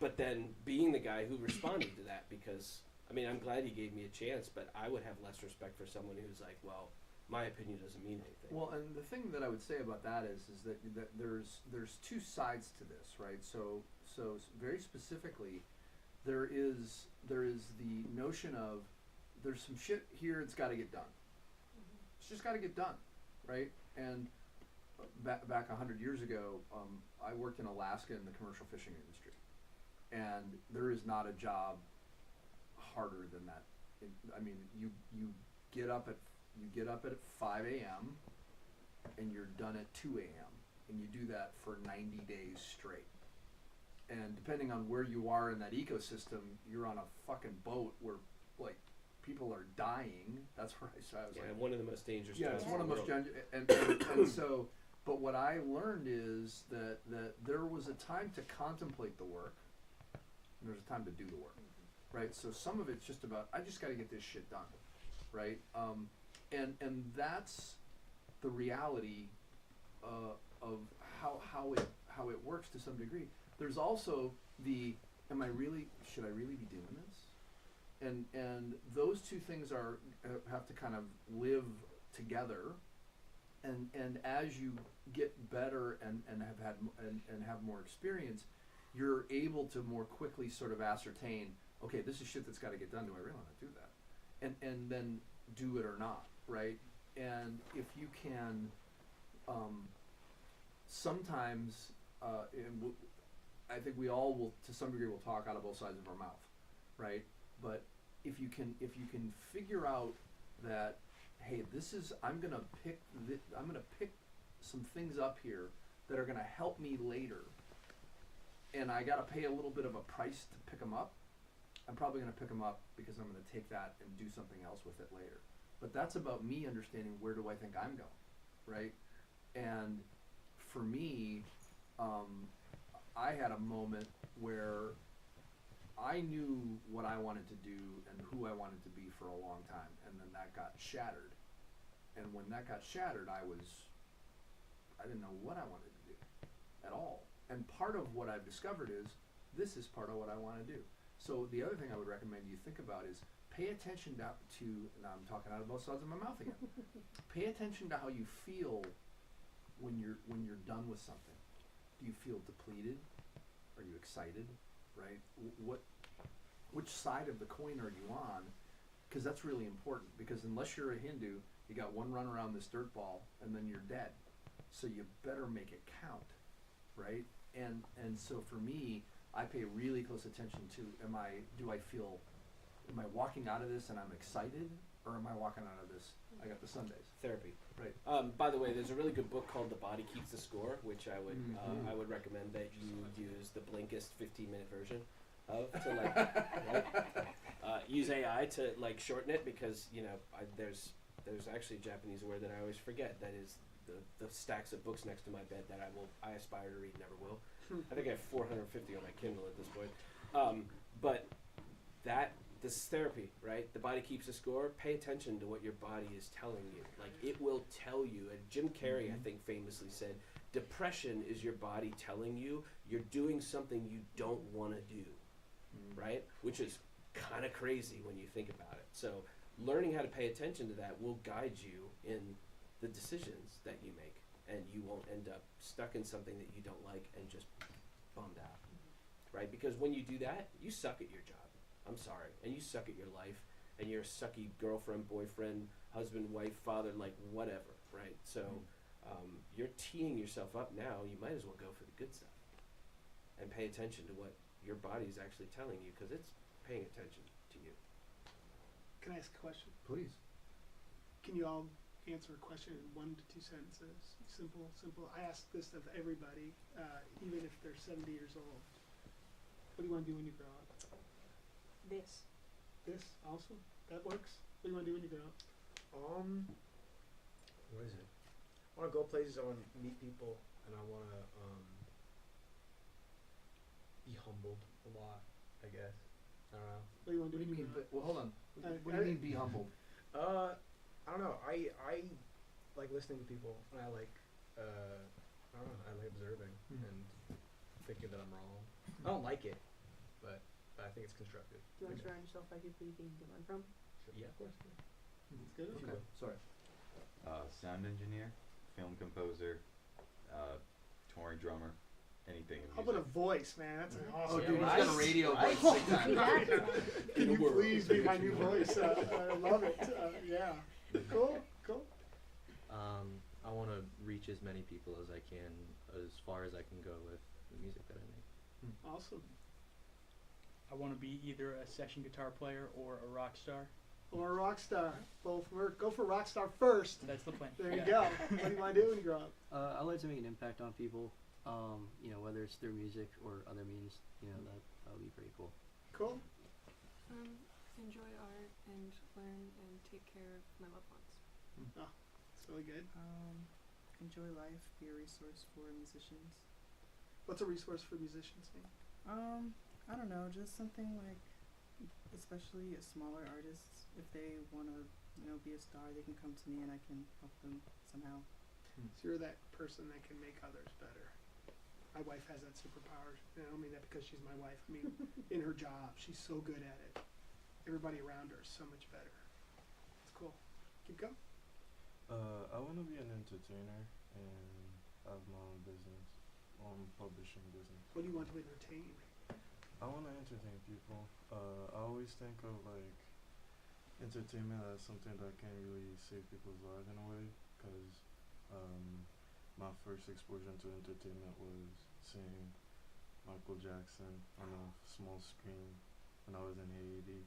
S9: But then being the guy who responded to that, because, I mean, I'm glad he gave me a chance, but I would have less respect for someone who's like, well, my opinion doesn't mean anything.
S3: Well, and the thing that I would say about that is that there's 2 sides to this, right? So very specifically, there is the notion of there's some shit here that's got to get done. It's just got to get done, right? And back 100 years ago, I worked in Alaska in the commercial fishing industry, and there is not a job harder than that. I mean, you get up at 5 a.m. and you're done at 2 a.m. and you do that for 90 days straight. And depending on where you are in that ecosystem, you're on a fucking boat where like people are dying. That's where I was like,
S9: one of the most dangerous
S3: yeah,
S9: jobs
S3: it's
S9: in
S3: one of
S9: the
S3: the most
S9: world.
S3: and so. But what I learned is that there was a time to contemplate the work, and there's a time to do the work, right? So some of it's just about I just got to get this shit done, right? And that's the reality of how it works to some degree. There's also the should I really be doing this? And those 2 things have to kind of live together. and as you get better and have had and have more experience, you're able to more quickly sort of ascertain, okay, this is shit that's got to get done. Do I really want to do that? And then do it or not, right? And if you can, sometimes, I think we all will, to some degree, will talk out of both sides of our mouth, right? But if you can figure out that, hey, I'm gonna pick some things up here that are gonna help me later, and I gotta pay a little bit of a price to pick them up. I'm probably gonna pick them up because I'm gonna take that and do something else with it later. But that's about me understanding where do I think I'm going, right? And for me, I had a moment where I knew what I wanted to do and who I wanted to be for a long time, and then that got shattered. And when that got shattered, I didn't know what I wanted to do at all. And part of what I've discovered is this is part of what I want to do. So the other thing I would recommend you think about is pay attention to, now I'm talking out of both sides of my mouth again. Pay attention to how you feel when you're done with something. Do you feel depleted? Are you excited? Right? Which side of the coin are you on? Because that's really important. Because unless you're a Hindu, you got one run around this dirt ball and then you're dead. So you better make it count, right? And so for me, I pay really close attention to am I walking out of this and I'm excited, or am I walking out of this? I got the Sundays.
S9: Therapy.
S3: Right.
S9: By the way, there's a really good book called The Body Keeps the Score, which I would recommend that you use the Blinkist 15-minute version of to like use AI to like shorten it, because there's actually a Japanese word that I always forget, that is the stacks of books next to my bed that I aspire to read, never will. I think I have 450 on my Kindle at this point. But this is therapy, right? The body keeps a score. Pay attention to what your body is telling you. Like, it will tell you. And Jim Carrey, I think, famously said, depression is your body telling you you're doing something you don't want to do, right? Which is kind of crazy when you think about it. So learning how to pay attention to that will guide you in the decisions that you make, and you won't end up stuck in something that you don't like and just bummed out, right? Because when you do that, you suck at your job. I'm sorry. And you suck at your life, and you're a sucky girlfriend, boyfriend, husband, wife, father, like whatever, right? So you're teeing yourself up now. You might as well go for the good stuff and pay attention to what your body is actually telling you, because it's paying attention to you.
S6: Can I ask a question?
S3: Please.
S6: Can you all answer a question in 1 to 2 sentences? Simple. I ask this of everybody, even if they're 70 years old. What do you want to do when you grow up?
S2: This.
S6: This also? That works? What do you want to do when you grow up?
S11: What is it? I want to go places. I want to meet people, and I want to be humbled a lot, I guess. I don't know.
S6: What do you want to do
S3: What do
S6: when
S3: you
S6: you
S3: mean?
S6: grow up?
S3: Well, hold on. What do you mean be humbled?
S11: I don't know. I like listening to people, and I like I don't know. I like observing and thinking that I'm wrong. I don't like it, but I think it's constructive.
S2: Do you want to surround yourself by people you think you can learn from?
S11: Sure. Yeah, of course.
S6: That's good.
S3: Okay. Sorry.
S8: Sound engineer, film composer, touring drummer, anything. in
S6: How about a
S8: music.
S6: voice, man? That's an
S3: Oh,
S6: awesome.
S3: dude, he's
S6: voice.
S3: got a radio
S1: Right.
S3: voice big time.
S6: Can you please be my new voice? I love it. Yeah. Cool.
S1: I want to reach as many people as I can, as far as I can go with the music that I make.
S6: Awesome.
S10: I want to be either a session guitar player or a rock star.
S6: Or a rock star. Both work. Go for rock star first.
S10: That's the plan.
S6: There you go. What do you want to do when you grow up?
S12: I like to make an impact on people, whether it's through music or other means, that would be pretty cool.
S6: Cool.
S7: Enjoy art and learn and take care of my loved ones.
S6: It's really good.
S13: Enjoy life, be a resource for musicians.
S6: What's a resource for musicians, Nate?
S13: I don't know, just something like, especially smaller artists, if they want to, be a star, they can come to me and I can help them somehow.
S6: So you're that person that can make others better. My wife has that superpower. And I don't mean that because she's my wife. I mean, in her job, she's so good at it. Everybody around her is so much better. It's cool. Keep going.
S14: I want to be an entertainer and have my own business, publishing business.
S6: What do you want to entertain?
S14: I want to entertain people. I always think of like entertainment as something that can really save people's lives in a way, because my first exposure to entertainment was seeing Michael Jackson on a small screen when I was in Haiti,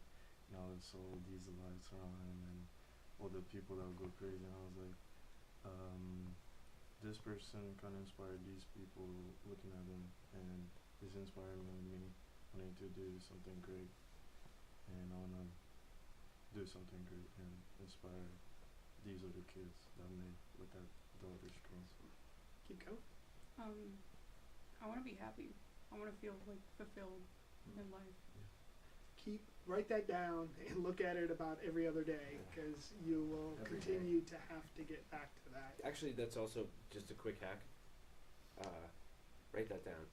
S14: and I saw these lights around him and all the people that would go crazy, and I was like, this person kind of inspired these people looking at him, and it's inspiring me wanting to do something great, and I want to do something great and inspire these other kids that may look at the other screens.
S6: Keep going.
S7: I want to be happy. I want to feel like fulfilled in life.
S6: Write that down and look at it about every other day, because you will
S3: Every
S6: continue to have to get back to that.
S9: Actually, that's also just a quick hack. Write that down.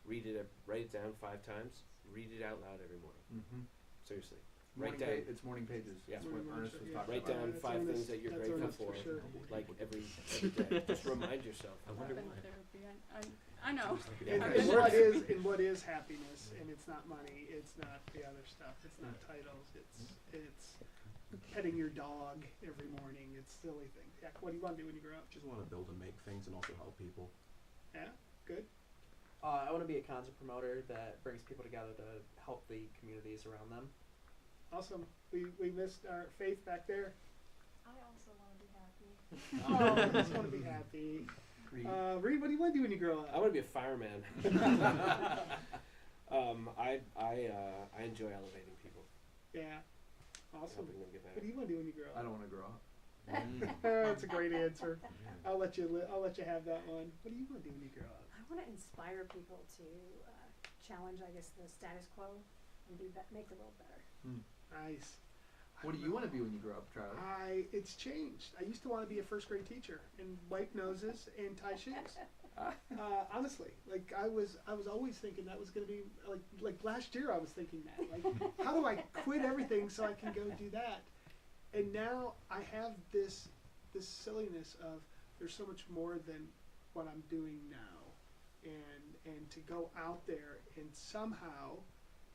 S9: Write it down 5 times. Read it out loud every morning.
S3: Mm-hmm.
S9: Seriously.
S3: Morning
S9: Write down.
S3: It's morning pages.
S9: Yeah.
S3: That's what
S6: Morning
S3: Ernest was
S6: mantra,
S3: talking
S9: Write
S3: about.
S9: down
S6: That's
S9: 5 things
S6: Ernest-
S9: that you're
S6: that's
S9: grateful
S6: Ernest
S9: for,
S6: sure.
S9: like every day. Just remind yourself.
S4: I wonder
S7: I've been
S4: why.
S7: in therapy. I know.
S6: And what is happiness? And it's not money. It's not the other stuff. It's not titles. It's petting your dog every morning. It's silly things. Yeah. What do you want to do when you grow up?
S4: Just want to build and make things and also help people.
S6: Yeah. Good.
S15: I want to be a concert promoter that brings people together to help the communities around them.
S6: Awesome. We missed our Faith back there.
S5: I also want to be happy.
S6: Oh, I just want to be happy. Reed, what do you want to do when you grow up?
S9: I want to be a fireman. I enjoy elevating people.
S6: Yeah. Awesome.
S9: Helping them get better.
S6: What do you want to do when you grow
S3: I
S6: up?
S3: don't want to grow up.
S6: That's a great answer. I'll let you have that one. What do you want to do when you grow up?
S5: I want to inspire people to challenge, I guess, the status quo and make the world better.
S6: Nice.
S3: What do you want to be when you grow up, Charlie?
S6: It's changed. I used to want to be a first grade teacher and wipe noses and tie shoes. Honestly, like I was always thinking that was going to be like last year I was thinking that, like, how do I quit everything so I can go do that? And now I have this silliness of there's so much more than what I'm doing now, and to go out there and somehow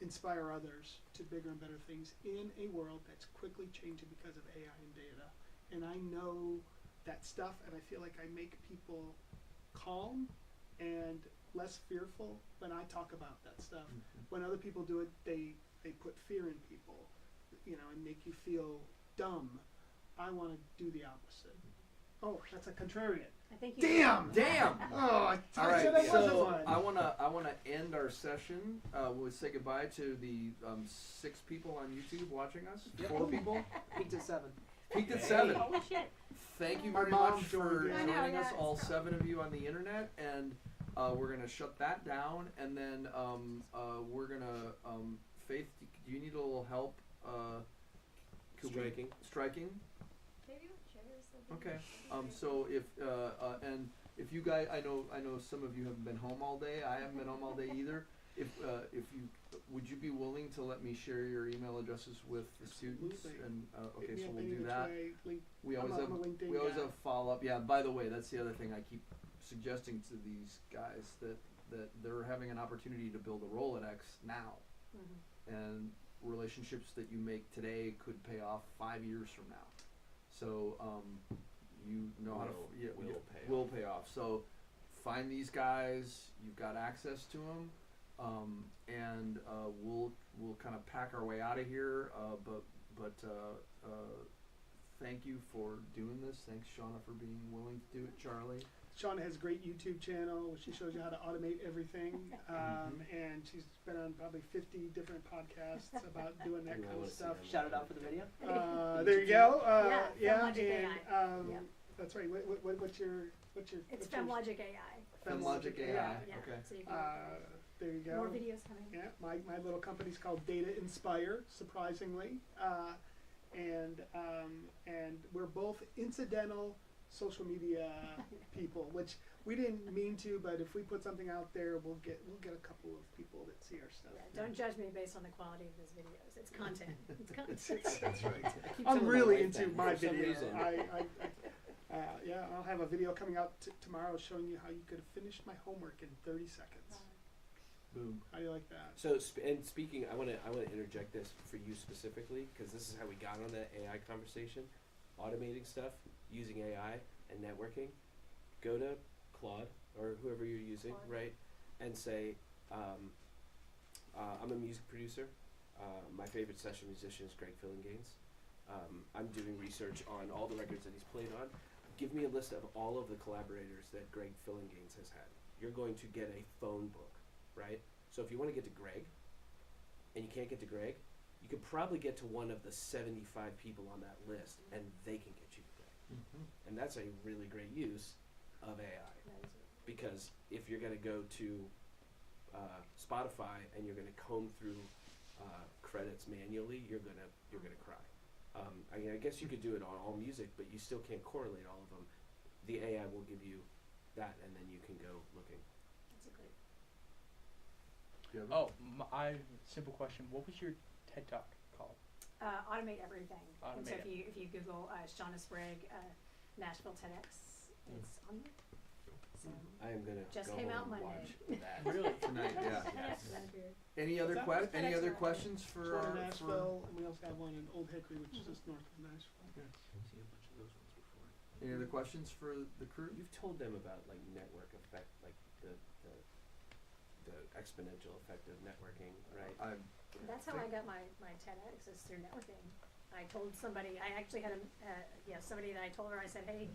S6: inspire others to bigger and better things in a world that's quickly changing because of AI and data. And I know that stuff, and I feel like I make people calm and less fearful when I talk about that stuff.
S3: Mm-hmm.
S6: When other people do it, they put fear in people, and make you feel dumb. I want to do the opposite. Oh, that's a contrarian.
S5: I think you
S3: Damn!
S6: Oh, I
S3: All right,
S6: said that wasn't
S3: so
S6: one.
S3: I wanna end our session. We'll say goodbye to the 6 people on YouTube watching us. 4 people.
S15: Peaked at 7.
S3: Peaked at 7.
S2: Holy shit.
S3: Thank you
S6: Our
S3: very
S6: mom
S3: much for
S6: joined in.
S5: I know,
S3: joining us,
S5: yeah,
S3: all
S5: it's
S3: 7 of you on the internet, and we're gonna shut that down, and then we're gonna Faith, do you need a little help? Could we-
S9: Striking.
S3: Striking.
S5: Maybe with chairs.
S3: Okay. So if and if you guys, I know some of you haven't been home all day. I haven't been home all day either. If you would you be willing to let me share your email addresses with the students?
S6: Absolutely.
S3: And okay,
S6: Hit me
S3: so
S6: up
S3: we'll
S6: any
S3: do
S6: which
S3: that.
S6: way, link.
S3: We always
S6: I'm
S3: have
S6: a LinkedIn
S3: we always
S6: guy.
S3: have follow up. Yeah. By the way, that's the other thing I keep suggesting to these guys that they're having an opportunity to build a Rolodex now, and relationships that you make today could pay off 5 years from now. So you know how to will pay off. So find these guys. You've got access to them, and we'll kind of pack our way out of here. But thank you for doing this. Thanks, Shauna, for being willing to do it. Charlie.
S6: Shauna has a great YouTube channel where she shows you how to automate everything, and she's been on probably 50 different podcasts about doing that kind of stuff.
S15: Shout it out for the video.
S6: There you go.
S5: FemLogic
S6: and
S5: AI.
S6: that's right. What's your
S5: It's
S6: what's your-
S5: FemLogic AI.
S3: FemLogic AI.
S5: Yeah.
S3: Okay.
S5: So you can
S6: there you go.
S5: more videos coming.
S6: Yeah, my little company's called Data Inspire, surprisingly, and we're both incidental social media people, which we didn't mean to, but if we put something out there, we'll get a couple of people that see our stuff.
S5: Yeah, don't judge me based on the quality of those videos. It's content. It's content.
S6: That's right.
S9: I keep
S6: I'm
S9: telling my
S6: really
S9: wife
S6: into
S9: that
S6: my
S9: for some
S6: video.
S9: reason.
S6: Yeah, I'll have a video coming out tomorrow showing you how you could have finished my homework in 30 seconds.
S3: Boom.
S6: How do you like that?
S9: So, and speaking, I want to interject this for you specifically, because this is how we got on that AI conversation. Automating stuff using AI and networking. Go to Claude or whoever you're using,
S5: Claude.
S9: right, and say, I'm a music producer. My favorite session musician is Greg Fillinganes. I'm doing research on all the records that he's played on. Give me a list of all of the collaborators that Greg Fillinganes has had. You're going to get a phone book, right? So if you want to get to Greg, and you can't get to Greg, you could probably get to one of the 75 people on that list, and they can get you to Greg.
S3: Mm-hmm.
S9: And that's a really great use of AI. Because if you're going to go to Spotify and you're going to comb through credits manually, you're gonna cry. I guess you could do it on all music, but you still can't correlate all of them. The AI will give you that, and then you can go looking.
S5: That's a great.
S10: Oh, simple question. What was your TED Talk called?
S5: Automate everything. And so
S10: Automate
S5: if you Google Shauna Sprague, Nashville TEDx, it's on there. So
S9: I am gonna
S5: just
S9: go
S5: came
S9: home
S5: out
S9: and
S5: Monday.
S9: watch that.
S10: Really?
S3: Tonight, yeah.
S5: Yes. That's weird.
S3: Any other
S6: Is that what
S3: any
S5: TEDx
S3: other
S5: was?
S3: questions for
S6: One
S3: our
S6: in Nashville, and we also have one in Old Hickory, which is just north of Nashville.
S1: I've seen a bunch of those ones before.
S3: Any other questions for the crew?
S9: You've told them about like network effect, like the exponential effect of networking, right?
S5: That's how I got my TEDx, is through networking. I told somebody, I actually had somebody that I told her, I said, hey,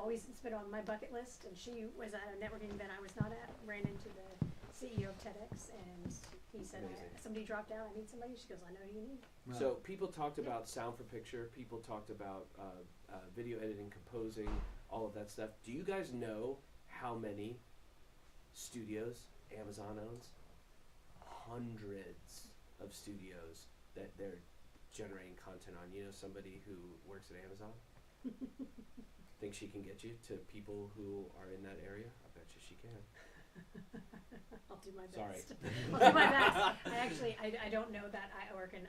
S5: it's been on my bucket list, and she was at a networking event I was not at, ran into the CEO of TEDx, and he said,
S9: Amazing.
S5: somebody dropped out, I need somebody, she goes, I know who you need.
S9: So people talked about sound for picture, people talked about video editing, composing, all of that stuff. Do you guys know how many studios Amazon owns? Hundreds of studios that they're generating content on. You know somebody who works at Amazon? Think she can get you to people who are in that area? I bet you she can.
S5: I'll do my best.
S9: Sorry.
S5: I'll do my best. I don't know that. I work in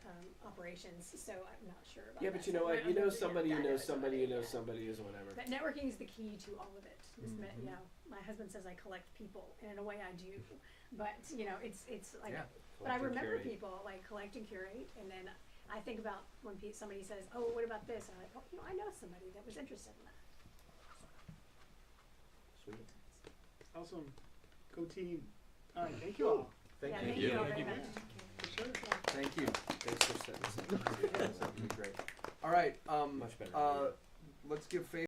S5: operations, so I'm not sure about that.
S9: Yeah, but you know what? You know somebody who knows somebody who knows somebody is whatever.
S5: But networking is the key to all of it.
S3: Mm-hmm.
S5: You know, my husband says I collect people, and in a way I do. But you know, it's like.
S3: Yeah.
S5: But I
S9: Collect and
S5: remember
S9: curate.
S5: people like collect and curate, and then I think about when somebody says, "Oh, what about this?" And I'm like, "Oh, you know, I know somebody that was interested in that."
S9: Sweet.
S6: Awesome. Go team. All right, thank you all.
S3: Thank
S5: Yeah,
S3: you.
S5: thank you all very
S10: Thank you.
S5: much.
S6: For sure.
S3: Thank you.
S9: Thanks for setting this up.
S3: That'd be great. All right.
S9: Much better.
S3: Let's give favor.